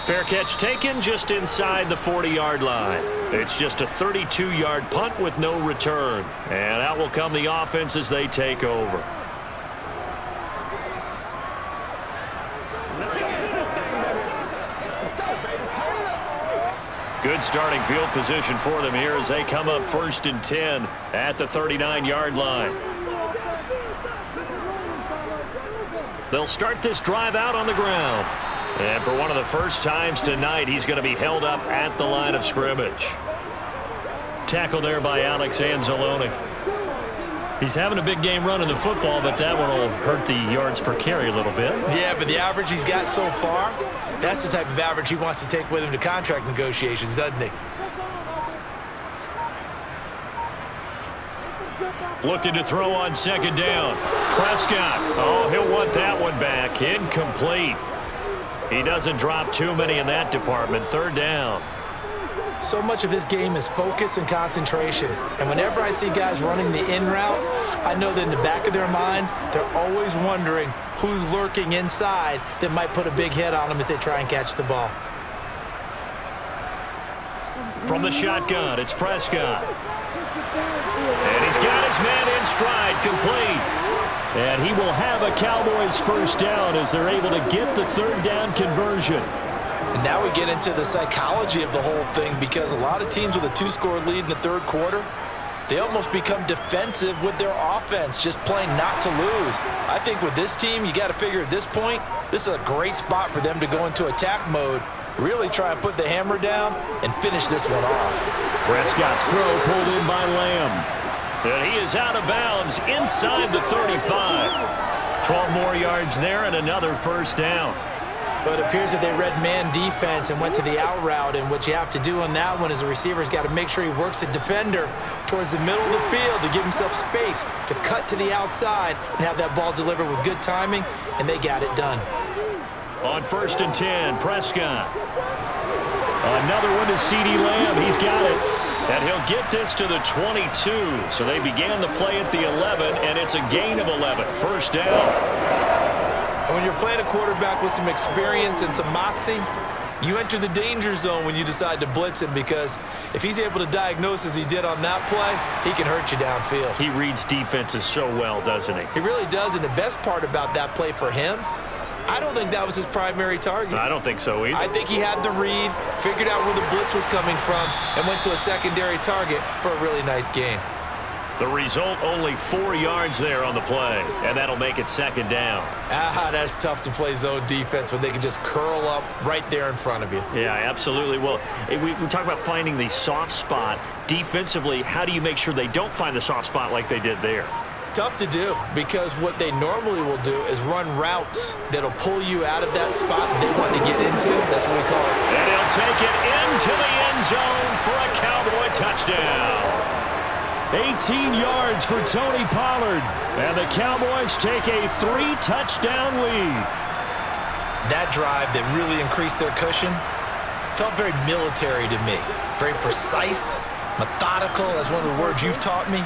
Fair catch taken just inside the 40-yard line. It's just a 32-yard punt with no return. And out will come the offense as they take over. Good starting field position for them here as they come up 1st and 10 at the 39-yard line. They'll start this drive out on the ground. And for one of the first times tonight, he's going to be held up at the line of scrimmage. Tackle there by Alex Anzalone. He's having a big game running the football, but that one will hurt the yards per carry a little bit. Yeah, but the average he's got so far, that's the type of average he wants to take with him to contract negotiations, doesn't he? Looking to throw on 2nd down. Prescott. Oh, he'll want that one back. Incomplete. He doesn't drop too many in that department. 3rd down. So much of this game is focus and concentration. And whenever I see guys running the in route, I know that in the back of their mind, they're always wondering who's lurking inside that might put a big hit on them as they try and catch the ball. From the shotgun, it's Prescott. And he's got his man in stride, complete. And he will have a Cowboys 1st down as they're able to get the 3rd down conversion. And now we get into the psychology of the whole thing, because a lot of teams with a 2-score lead in the 3rd quarter, they almost become defensive with their offense, just playing not to lose. I think with this team, you got to figure at this point, this is a great spot for them to go into attack mode, really try and put the hammer down and finish this one off. Prescott's throw pulled in by Lamb. And he is out of bounds inside the 35. 12 more yards there and another 1st down. But it appears that they read man defense and went to the out route, and what you have to do on that one is the receiver's got to make sure he works the defender towards the middle of the field to give himself space to cut to the outside and have that ball delivered with good timing, and they got it done. On 1st and 10, Prescott. Another one to CeeDee Lamb. He's got it. And he'll get this to the 22. So they began the play at the 11, and it's a gain of 11. 1st down. And when you're playing a quarterback with some experience and some moxie, you enter the danger zone when you decide to blitz him, because if he's able to diagnose as he did on that play, he can hurt you downfield. He reads defenses so well, doesn't he? He really does, and the best part about that play for him, I don't think that was his primary target. I don't think so either. I think he had the read, figured out where the blitz was coming from, and went to a secondary target for a really nice gain. The result, only 4 yards there on the play, and that'll make it 2nd down. That's tough to play zone defense when they can just curl up right there in front of you. Yeah, absolutely. Well, we talk about finding the soft spot. Defensively, how do you make sure they don't find the soft spot like they did there? Tough to do, because what they normally will do is run routes that'll pull you out of that spot they want to get into. That's what we call it. And he'll take it into the end zone for a Cowboy touchdown. 18 yards for Tony Pollard. And the Cowboys take a 3-touchdown lead. That drive that really increased their cushion felt very military to me. Very precise, methodical, that's one of the words you've taught me.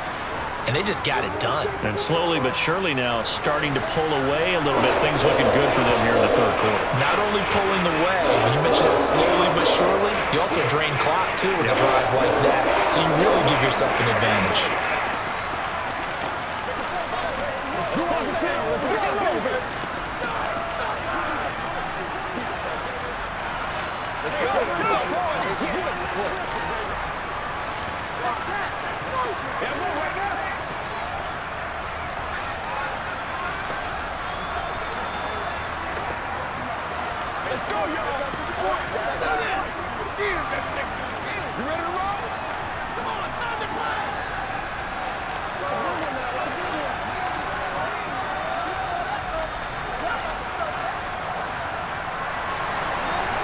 And they just got it done. And slowly but surely now starting to pull away a little bit. Things looking good for them here in the third quarter. Not only pulling away, when you mention that slowly but surely, you also drain clock, too, with a drive like that. So you really give yourself an advantage.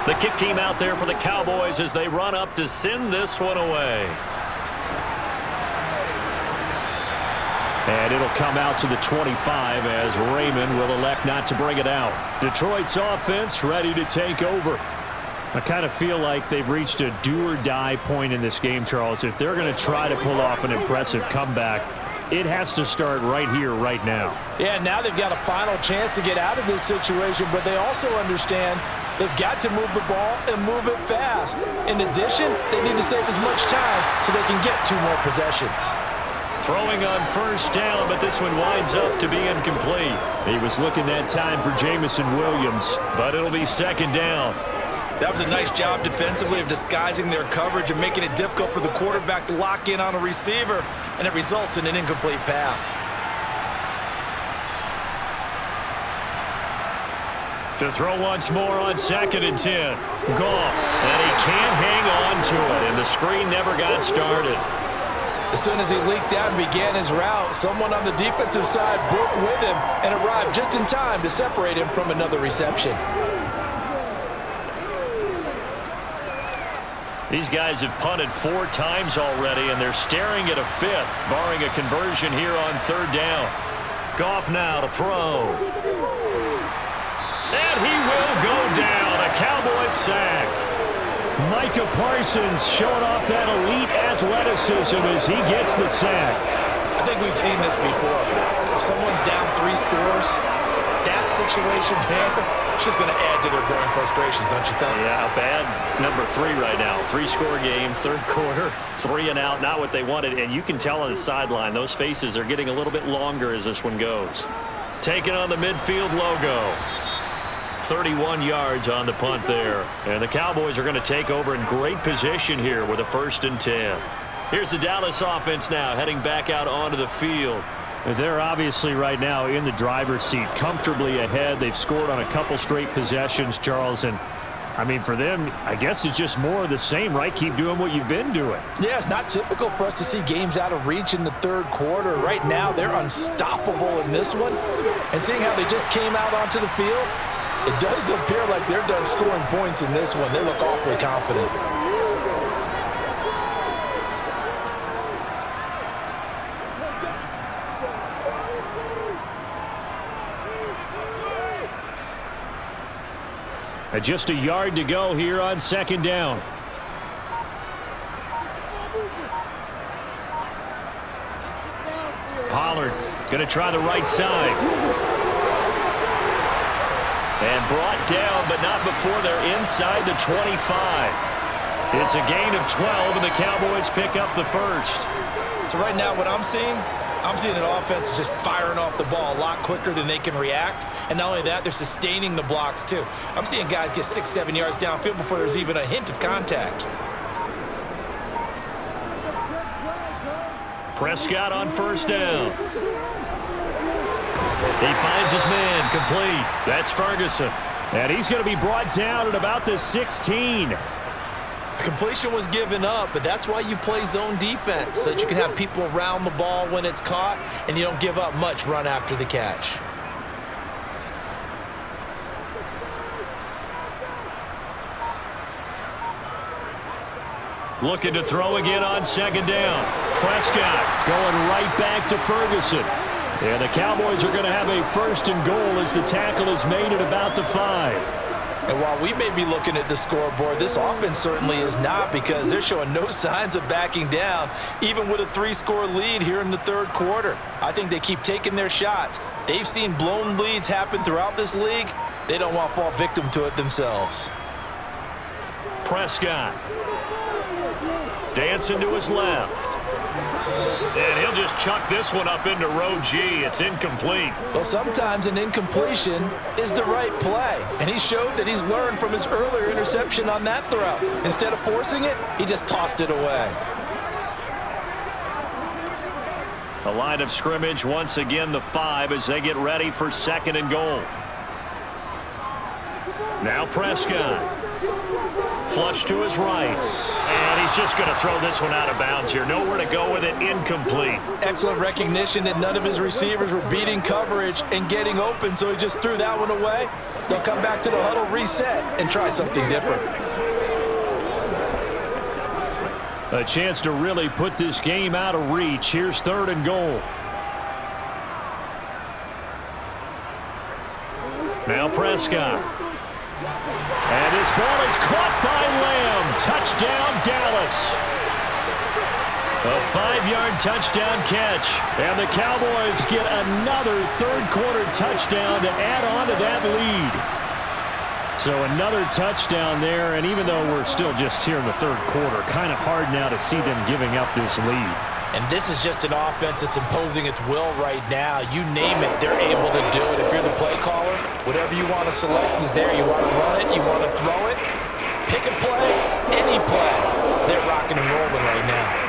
The kick team out there for the Cowboys as they run up to send this one away. And it'll come out to the 25 as Raymond will elect not to bring it out. Detroit's offense ready to take over. I kind of feel like they've reached a do-or-die point in this game, Charles. If they're going to try to pull off an impressive comeback, it has to start right here, right now. Yeah, now they've got a final chance to get out of this situation, but they also understand they've got to move the ball and move it fast. In addition, they need to save as much time so they can get 2 more possessions. Throwing on first down, but this one winds up to be incomplete. He was looking that time for Jamison Williams, but it'll be second down. That was a nice job defensively of disguising their coverage and making it difficult for the quarterback to lock in on a receiver, and it results in an incomplete pass. To throw once more on 2nd and 10. Goff, and he can't hang on to it, and the screen never got started. As soon as he leaked out and began his route, someone on the defensive side broke with him and arrived just in time to separate him from another reception. These guys have punted 4 times already, and they're staring at a 5th, barring a conversion here on 3rd down. Goff now to throw. And he will go down. A Cowboys sack. Micah Parsons showing off that elite athleticism as he gets the sack. I think we've seen this before. If someone's down 3 scores, that situation there, it's just going to add to their growing frustrations, don't you think? Yeah, a bad number 3 right now. 3-score game, 3rd quarter, 3 and out, not what they wanted. And you can tell on the sideline, those faces are getting a little bit longer as this one goes. Taking on the midfield logo. 31 yards on the punt there. And the Cowboys are going to take over in great position here with a 1st and 10. Here's the Dallas offense now heading back out onto the field. They're obviously right now in the driver's seat, comfortably ahead. They've scored on a couple straight possessions, Charles. And, I mean, for them, I guess it's just more of the same, right? Keep doing what you've been doing. Yeah, it's not typical for us to see games out of reach in the 3rd quarter. Right now, they're unstoppable in this one. And seeing how they just came out onto the field, it does appear like they're done scoring points in this one. They look awfully confident. Just a yard to go here on 2nd down. Pollard going to try the right side. And brought down, but not before they're inside the 25. It's a gain of 12, and the Cowboys pick up the 1st. So right now what I'm seeing an offense that's just firing off the ball a lot quicker than they can react. And not only that, they're sustaining the blocks too. I'm seeing guys get 6-7 yards downfield before there's even a hint of contact. Prescott on 1st down. He finds his man complete. That's Ferguson. And he's going to be brought down at about the 16. Completion was given up, but that's why you play zone defense, so that you can have people around the ball when it's caught, and you don't give up much run after the catch. Looking to throw again on second down. Prescott going right back to Ferguson. And the Cowboys are going to have a first and goal as the tackle is made at about the 5. And while we may be looking at the scoreboard, this offense certainly is not, because they're showing no signs of backing down, even with a 3-score lead here in the third quarter. I think they keep taking their shots. They've seen blown leads happen throughout this league. They don't want to fall victim to it themselves. Prescott. Dancing to his left. And he'll just chuck this one up into row G. It's incomplete. Well, sometimes an incompletion is the right play. And he showed that he's learned from his earlier interception on that throw. Instead of forcing it, he just tossed it away. The line of scrimmage, once again, the 5 as they get ready for second and goal. Now Prescott. Flush to his right. And he's just going to throw this one out of bounds here. Nowhere to go with it. Incomplete. Excellent recognition that none of his receivers were beating coverage and getting open, so he just threw that one away. They'll come back to the huddle, reset, and try something different. A chance to really put this game out of reach. Here's third and goal. Now Prescott. And this ball is caught by Lamb. Touchdown, Dallas. A 5-yard touchdown catch. And the Cowboys get another third-quarter touchdown to add on to that lead. So another touchdown there, and even though we're still just here in the third quarter, kind of hard now to see them giving up this lead. And this is just an offense that's imposing its will right now. You name it, they're able to do it. If you're the play caller, whatever you want to select is there. You want to run it, you want to throw it, pick a play, any play. They're rocking and rolling right now.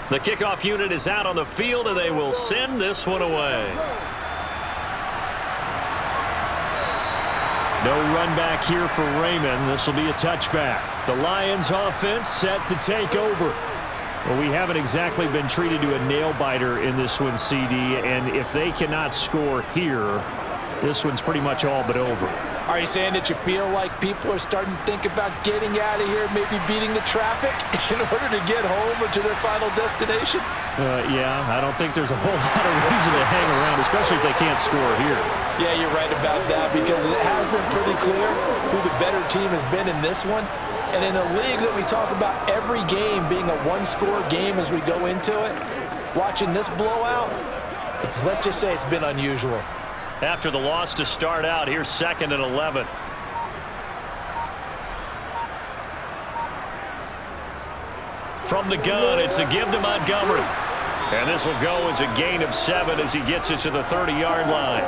The kickoff unit is out on the field, and they will send this one away. No run back here for Raymond. This will be a touchback. The Lions offense set to take over. Well, we haven't exactly been treated to a nail-biter in this one, CD, and if they cannot score here, this one's pretty much all but over. Are you saying that you feel like people are starting to think about getting out of here, maybe beating the traffic in order to get home or to their final destination? Yeah, I don't think there's a whole lot of reason to hang around, especially if they can't score here. Yeah, you're right about that, because it has been pretty clear who the better team has been in this one. And in a league that we talk about every game being a one-score game as we go into it, watching this blowout, let's just say it's been unusual. After the loss to start out, here's 2nd and 11. From the gun, it's a give to Montgomery. And this will go as a gain of 7 as he gets it to the 30-yard line.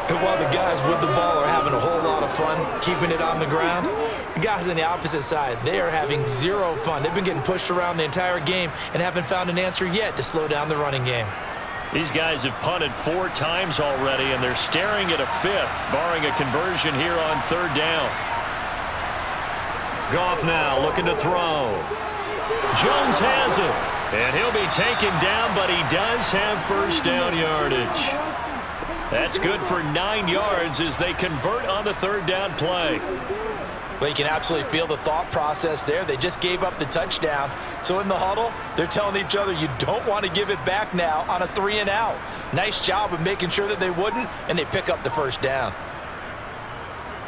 And while the guys with the ball are having a whole lot of fun keeping it on the ground, the guys on the opposite side, they are having zero fun. They've been getting pushed around the entire game and haven't found an answer yet to slow down the running game. These guys have punted 4 times already, and they're staring at a 5th, barring a conversion here on 3rd down. Goff now looking to throw. Jones has it, and he'll be taken down, but he does have first down yardage. That's good for 9 yards as they convert on the 3rd down play. Well, you can absolutely feel the thought process there. They just gave up the touchdown. So in the huddle, they're telling each other, you don't want to give it back now on a 3-and-out. Nice job of making sure that they wouldn't, and they pick up the first down.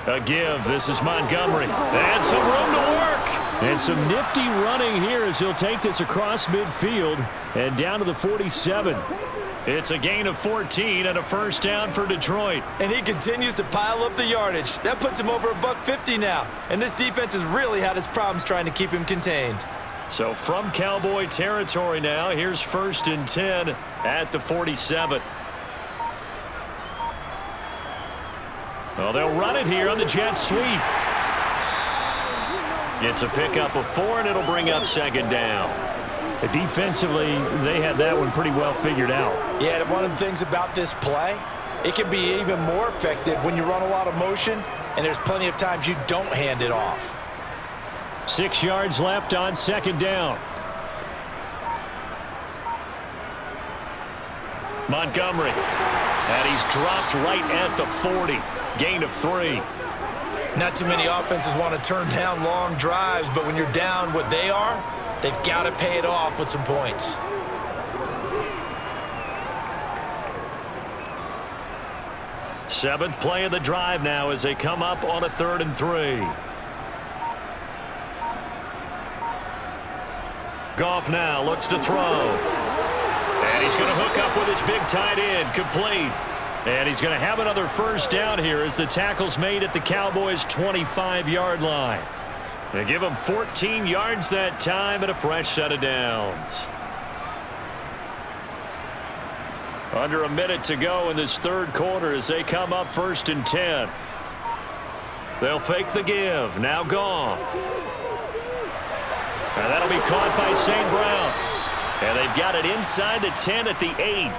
A give. This is Montgomery. And some room to work. And some nifty running here as he'll take this across midfield and down to the 47. It's a gain of 14 and a first down for Detroit. And he continues to pile up the yardage. That puts him over $150 now. And this defense has really had its problems trying to keep him contained. So from Cowboy territory now, here's 1st and 10 at the 47. Well, they'll run it here on the jet sweep. It's a pickup of 4, and it'll bring up 2nd down. Defensively, they had that one pretty well figured out. Yeah, and one of the things about this play, it can be even more effective when you run a lot of motion, and there's plenty of times you don't hand it off. 6 yards left on 2nd down. Montgomery. And he's dropped right at the 40. Gain of 3. Not too many offenses want to turn down long drives, but when you're down what they are, they've got to pay it off with some points. Seventh play of the drive now as they come up on a 3rd and 3. Goff now looks to throw. And he's going to hook up with his big tight end, complete. And he's going to have another first down here as the tackle's made at the Cowboys' 25-yard line. They give him 14 yards that time and a fresh set of downs. Under a minute to go in this 3rd quarter as they come up 1st and 10. They'll fake the give. Now Goff. And that'll be caught by St. Brown. And they've got it inside the 10 at the 8.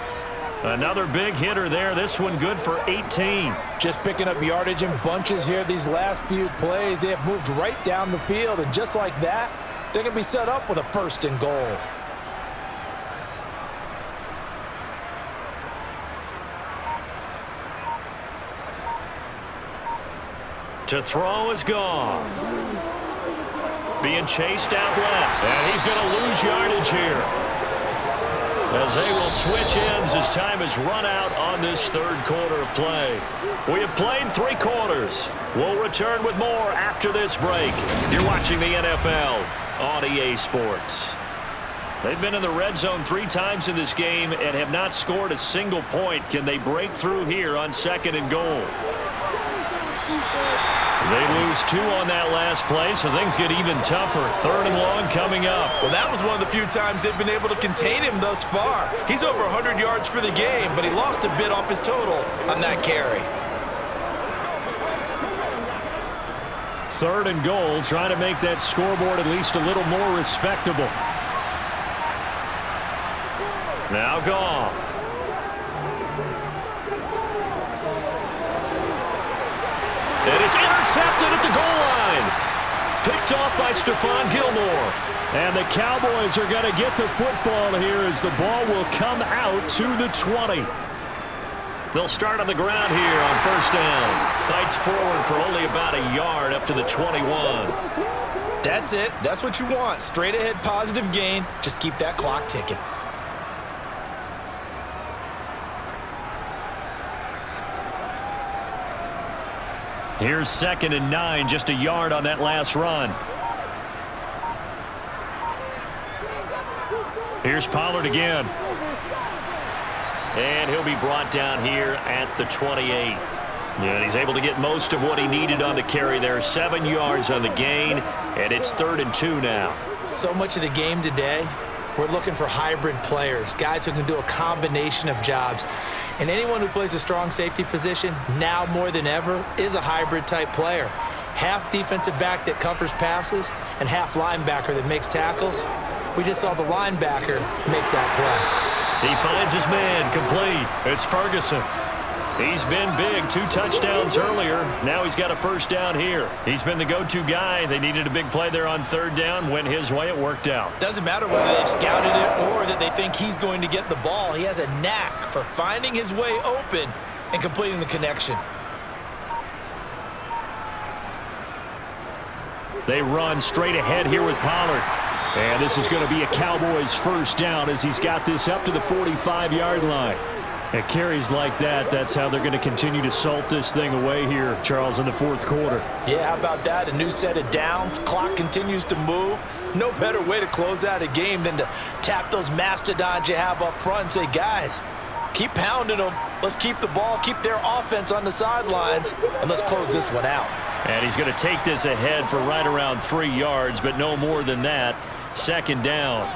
Another big hitter there. This one good for 18. Just picking up yardage in bunches here these last few plays. They have moved right down the field, and just like that, they're going to be set up with a 1st and goal. To throw is Goff. Being chased out left. And he's going to lose yardage here, as they will switch ends as time has run out on this 3rd quarter of play. We have played 3 quarters. We'll return with more after this break. You're watching the NFL on EA Sports. They've been in the red zone 3 times in this game and have not scored a single point. Can they break through here on 2nd and goal? They lose 2 on that last play, so things get even tougher. 3rd and long coming up. Well, that was one of the few times they've been able to contain him thus far. He's over 100 yards for the game, but he lost a bit off his total on that carry. 3rd and goal, trying to make that scoreboard at least a little more respectable. Now Goff. And it's intercepted at the goal line. Picked off by Stephon Gilmore. And the Cowboys are going to get the football here as the ball will come out to the 20. They'll start on the ground here on 1st down. Fights forward for only about a yard up to the 21. That's it. That's what you want. Straight ahead positive gain. Just keep that clock ticking. Here's 2nd and 9, just a yard on that last run. Here's Pollard again. And he'll be brought down here at the 28. And he's able to get most of what he needed on the carry there. 7 yards on the gain, and it's 3rd and 2 now. So much of the game today, we're looking for hybrid players, guys who can do a combination of jobs. And anyone who plays a strong safety position, now more than ever, is a hybrid-type player. Half defensive back that covers passes and half linebacker that makes tackles. We just saw the linebacker make that play. He finds his man, complete. It's Ferguson. He's been big, 2 touchdowns earlier. Now he's got a first down here. He's been the go-to guy. They needed a big play there on 3rd down. Went his way. It worked out. Doesn't matter whether they've scouted it or that they think he's going to get the ball. He has a knack for finding his way open and completing the connection. They run straight ahead here with Pollard. And this is going to be a Cowboys first down as he's got this up to the 45-yard line. At carries like that, that's how they're going to continue to salt this thing away here, Charles, in the 4th quarter. Yeah, how about that? A new set of downs. Clock continues to move. No better way to close out a game than to tap those mastodons you have up front and say, guys, Keep pounding them. Let's keep the ball, keep their offense on the sidelines, and let's close this one out. And he's going to take this ahead for right around 3 yards, but no more than that. Second down.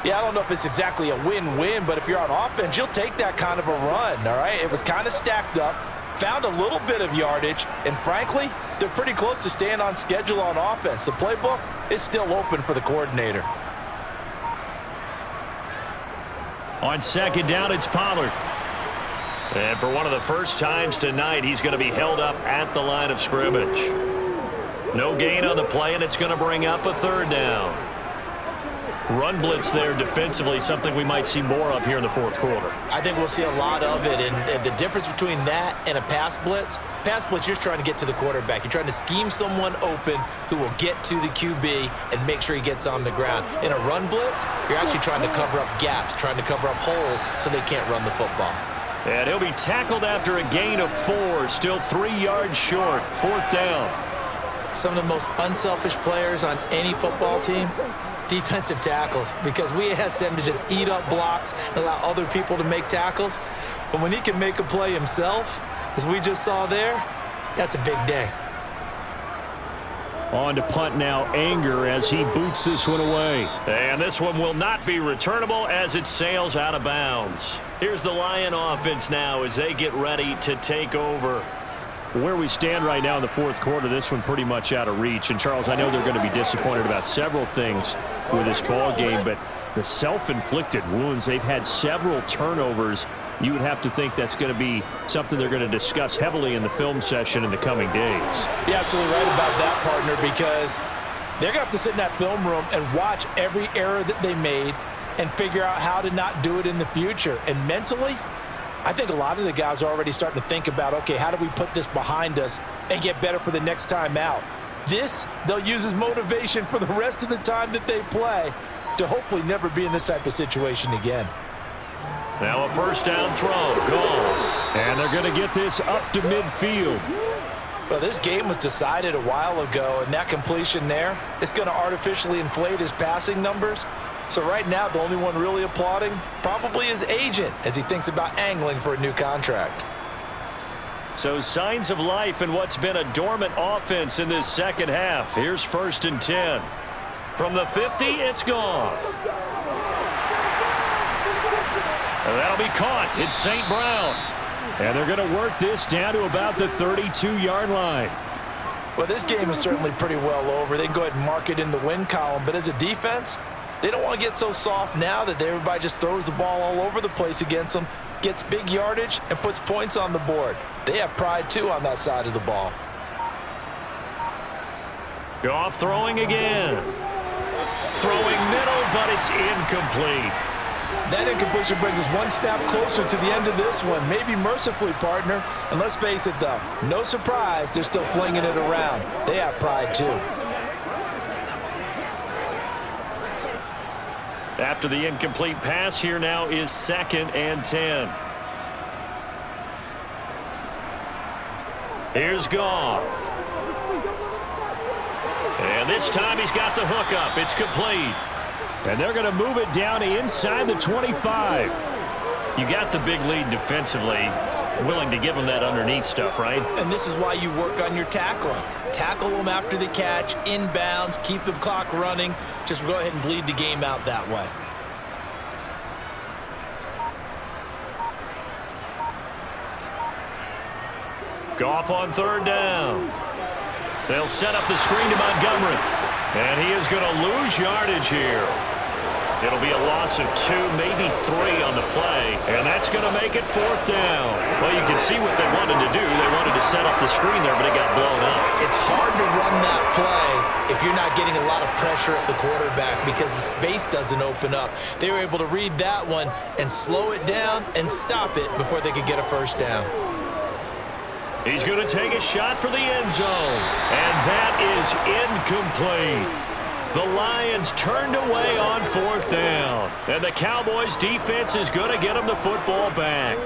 Yeah, I don't know if it's exactly a win-win, but if you're on offense, you'll take that kind of a run, all right? It was kind of stacked up, found a little bit of yardage, and frankly, they're pretty close to staying on schedule on offense. The playbook is still open for the coordinator. On second down, it's Pollard. And for one of the first times tonight, he's going to be held up at the line of scrimmage. No gain on the play, and it's going to bring up a third down. Run blitz there defensively, something we might see more of here in the fourth quarter. I think we'll see a lot of it, and the difference between that and a pass blitz, you're just trying to get to the quarterback. You're trying to scheme someone open who will get to the QB and make sure he gets on the ground. In a run blitz, you're actually trying to cover up gaps, trying to cover up holes so they can't run the football. And he'll be tackled after a gain of 4, still 3 yards short, fourth down. Some of the most unselfish players on any football team, defensive tackles, because we ask them to just eat up blocks and allow other people to make tackles. But when he can make a play himself, as we just saw there, that's a big day. On to punt now, Anger as he boots this one away. And this one will not be returnable as it sails out of bounds. Here's the Lion offense now as they get ready to take over. Where we stand right now in the fourth quarter, this one pretty much out of reach. And, Charles, I know they're going to be disappointed about several things with this ball game, but the self-inflicted wounds, they've had several turnovers. You would have to think that's going to be something they're going to discuss heavily in the film session in the coming days. You're absolutely right about that, partner, because they're going to have to sit in that film room and watch every error that they made and figure out how to not do it in the future. And mentally, I think a lot of the guys are already starting to think about, okay, how do we put this behind us and get better for the next time out? This, they'll use as motivation for the rest of the time that they play to hopefully never be in this type of situation again. Now a first down throw, gone. And they're going to get this up to midfield. Well, this game was decided a while ago, and that completion there is going to artificially inflate his passing numbers. So right now, the only one really applauding probably his agent as he thinks about angling for a new contract. So signs of life in what's been a dormant offense in this second half. Here's first and 10. From the 50, it's Goff. That'll be caught. It's St. Brown. And they're going to work this down to about the 32-yard line. Well, this game is certainly pretty well over. They can go ahead and mark it in the win column. But as a defense, they don't want to get so soft now that everybody just throws the ball all over the place against them, gets big yardage, and puts points on the board. They have pride, too, on that side of the ball. Goff throwing again. Throwing middle, but it's incomplete. That incompletion brings us one step closer to the end of this one. Maybe mercifully, partner. And let's face it, though, no surprise, they're still flinging it around. They have pride, too. After the incomplete pass, here now is second and 10. Here's Goff. And this time he's got the hook up. It's complete. And they're going to move it down inside the 25. You got the big lead defensively. Willing to give them that underneath stuff, right? And this is why you work on your tackling. Tackle them after the catch, inbounds, keep the clock running. Just go ahead and bleed the game out that way. Goff on third down. They'll set up the screen to Montgomery. And he is going to lose yardage here. It'll be a loss of 2, maybe 3 on the play. And that's going to make it fourth down. Well, you can see what they wanted to do. They wanted to set up the screen there, but it got blown up. It's hard to run that play if you're not getting a lot of pressure at the quarterback because the space doesn't open up. They were able to read that one and slow it down and stop it before they could get a first down. He's going to take a shot for the end zone. And that is incomplete. The Lions turned away on fourth down. And the Cowboys defense is going to get them the football back.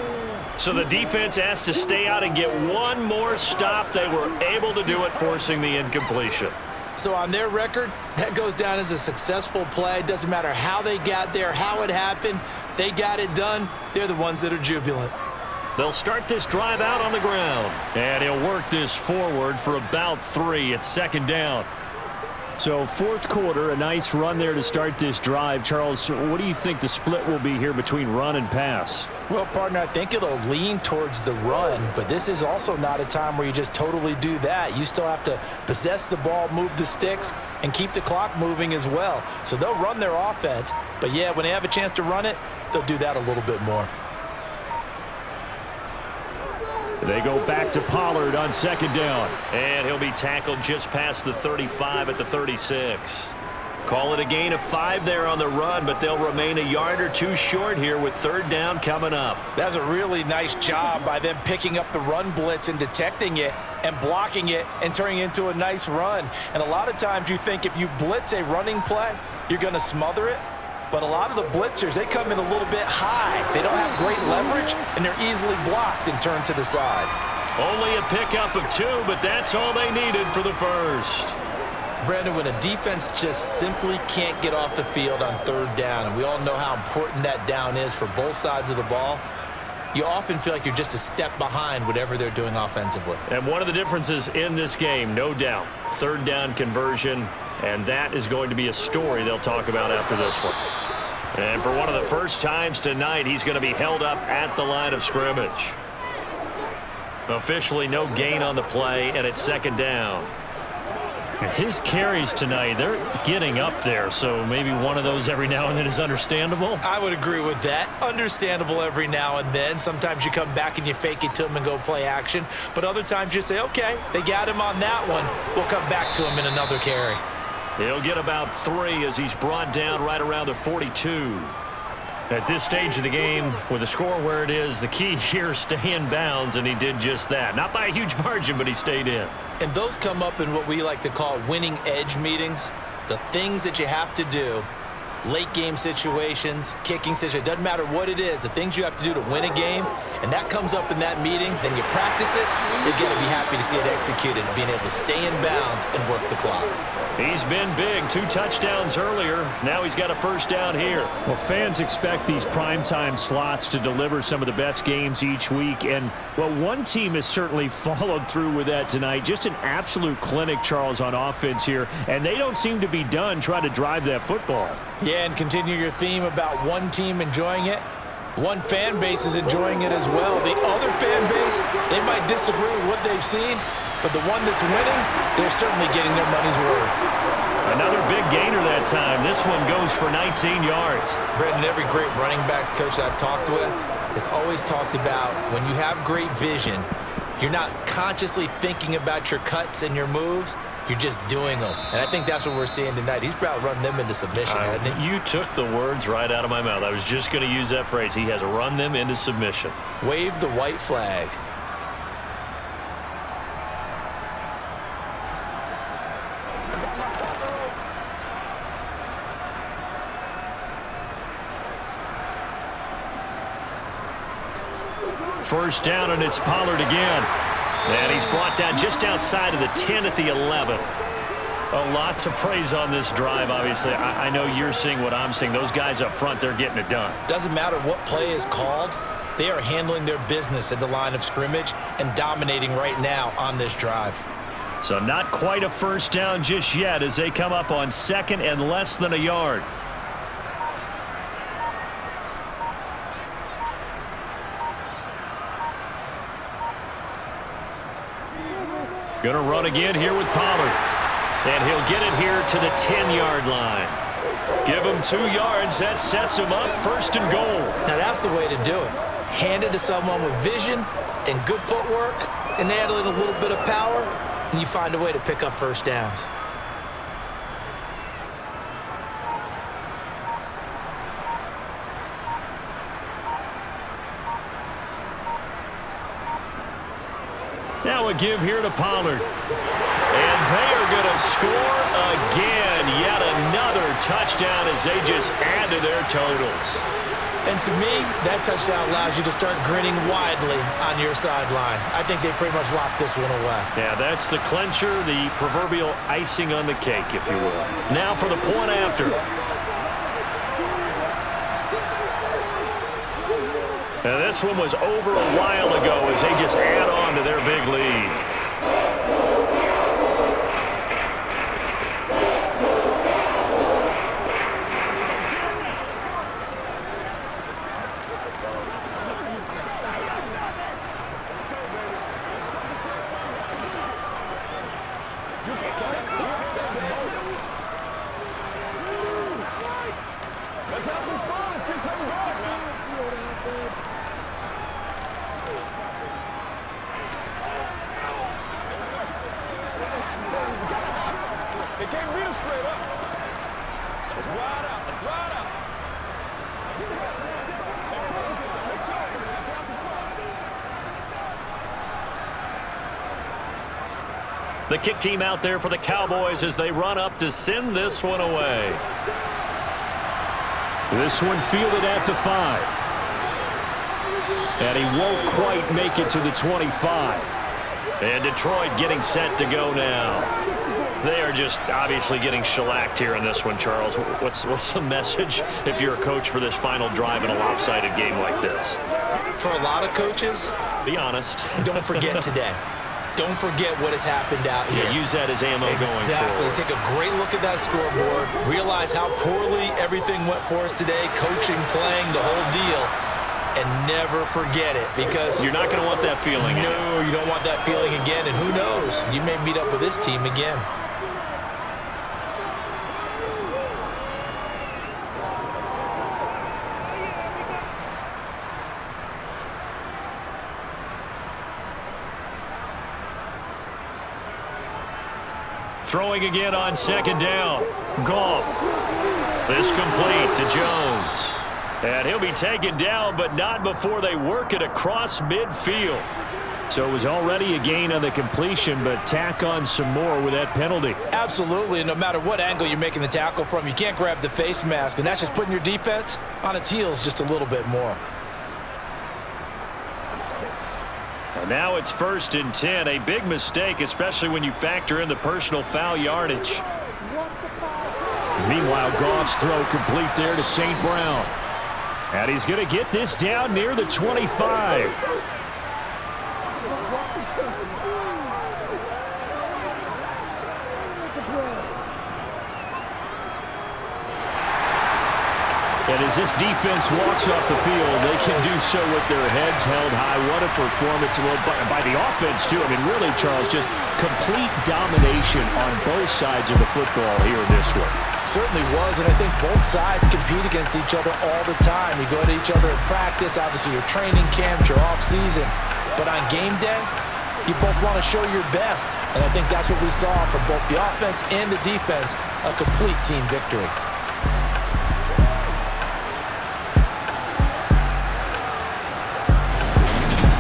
So the defense has to stay out and get one more stop. They were able to do it, forcing the incompletion. So on their record, that goes down as a successful play. Doesn't matter how they got there, how it happened. They got it done. They're the ones that are jubilant. They'll start this drive out on the ground. And he'll work this forward for about 3. It's second down. So fourth quarter, a nice run there to start this drive. Charles, what do you think the split will be here between run and pass? Well, partner, I think it'll lean towards the run, but this is also not a time where you just totally do that. You still have to possess the ball, move the sticks, and keep the clock moving as well. So they'll run their offense, but yeah, when they have a chance to run it, they'll do that a little bit more. They go back to Pollard on second down. And he'll be tackled just past the 35 at the 36. Call it a gain of 5 there on the run, but they'll remain a yard or 2 short here with third down coming up. That's a really nice job by them picking up the run blitz and detecting it and blocking it and turning it into a nice run. And a lot of times you think if you blitz a running play, you're going to smother it. But a lot of the blitzers, they come in a little bit high. They don't have great leverage, and they're easily blocked and turned to the side. Only a pickup of 2, but that's all they needed for the first. Brandon, when a defense just simply can't get off the field on third down, and we all know how important that down is for both sides of the ball, you often feel like you're just a step behind whatever they're doing offensively. And one of the differences in this game, no doubt, third down conversion, and that is going to be a story they'll talk about after this one. And for one of the first times tonight, he's going to be held up at the line of scrimmage. Officially no gain on the play, and it's second down. His carries tonight, they're getting up there, so maybe one of those every now and then is understandable. I would agree with that. Understandable every now and then. Sometimes you come back and you fake it to him and go play action. But other times you say, okay, they got him on that one. We'll come back to him in another carry. He'll get about 3 as he's brought down right around the 42. At this stage of the game, with the score where it is, the key here is stay in bounds, and he did just that. Not by a huge margin, but he stayed in. And those come up in what we like to call winning edge meetings. The things that you have to do, late game situations, kicking situations, doesn't matter what it is, the things you have to do to win a game, and that comes up in that meeting, then you practice it, you're going to be happy to see it executed, being able to stay in bounds and work the clock. He's been big, 2 touchdowns earlier. Now he's got a first down here. Well, fans expect these primetime slots to deliver some of the best games each week. And, well, one team has certainly followed through with that tonight. Just an absolute clinic, Charles, on offense here. And they don't seem to be done trying to drive that football. Yeah, and continue your theme about one team enjoying it. One fan base is enjoying it as well. The other fan base, they might disagree with what they've seen, but the one that's winning, they're certainly getting their money's worth. Another big gainer that time. This one goes for 19 yards. Brandon, every great running backs coach I've talked with has always talked about when you have great vision, you're not consciously thinking about your cuts and your moves. You're just doing them. And I think that's what we're seeing tonight. He's about run them into submission, hasn't he? You took the words right out of my mouth. I was just going to use that phrase. He has run them into submission. Wave the white flag. First down, and it's Pollard again. And he's brought down just outside of the 10 at the 11. A lot to praise on this drive, obviously. I know you're seeing what I'm seeing. Those guys up front, they're getting it done. Doesn't matter what play is called. They are handling their business at the line of scrimmage and dominating right now on this drive. So not quite a first down just yet as they come up on second and less than a yard. Going to run again here with Pollard. And he'll get it here to the 10-yard line. Give him 2 yards. That sets him up first and goal. Now that's the way to do it. Hand it to someone with vision and good footwork, and add in a little bit of power, and you find a way to pick up first downs. Now a give here to Pollard. And they are going to score again. Yet another touchdown as they just add to their totals. And to me, that touchdown allows you to start grinning widely on your sideline. I think they pretty much locked this one away. Yeah, that's the clincher, the proverbial icing on the cake, if you will. Now for the point after. And this one was over a while ago as they just add on to their big lead. Let's have some fun. Let's get something going now. They can't beat us straight up. Let's ride out. Let's ride out. Let's go. Let's have some fun. The kick team out there for the Cowboys as they run up to send this one away. This one fielded at the 5. And he won't quite make it to the 25. And Detroit getting set to go now. They are just obviously getting shellacked here in this one, Charles. What's the message if you're a coach for this final drive in a lopsided game like this? For a lot of coaches, Be honest. don't forget today. Don't forget what has happened out here. Yeah, use that as ammo going Exactly. forward. Take a great look at that scoreboard. Realize how poorly everything went for us today. Coaching, playing, the whole deal. And never forget it because You're not going to want that feeling. no, you don't want that feeling again. And who knows? You may meet up with this team again. Throwing again on second down. Goff. This complete to Jones. And he'll be taken down, but not before they work it across midfield. So it was already a gain on the completion, but tack on some more with that penalty. Absolutely, and no matter what angle you're making the tackle from, you can't grab the face mask, and that's just putting your defense on its heels just a little bit more. And now it's 1st and 10. A big mistake, especially when you factor in the personal foul yardage. Meanwhile, Goff's throw complete there to St. Brown. And he's going to get this down near the 25. And as this defense walks off the field, they can do so with their heads held high. What a performance by the offense, too. I mean, really, Charles, just complete domination on both sides of the football here in this one. Certainly was, and I think both sides compete against each other all the time. You go to each other at practice, obviously your training camps, your off-season. But on game day, you both want to show your best. And I think that's what we saw from both the offense and the defense, a complete team victory.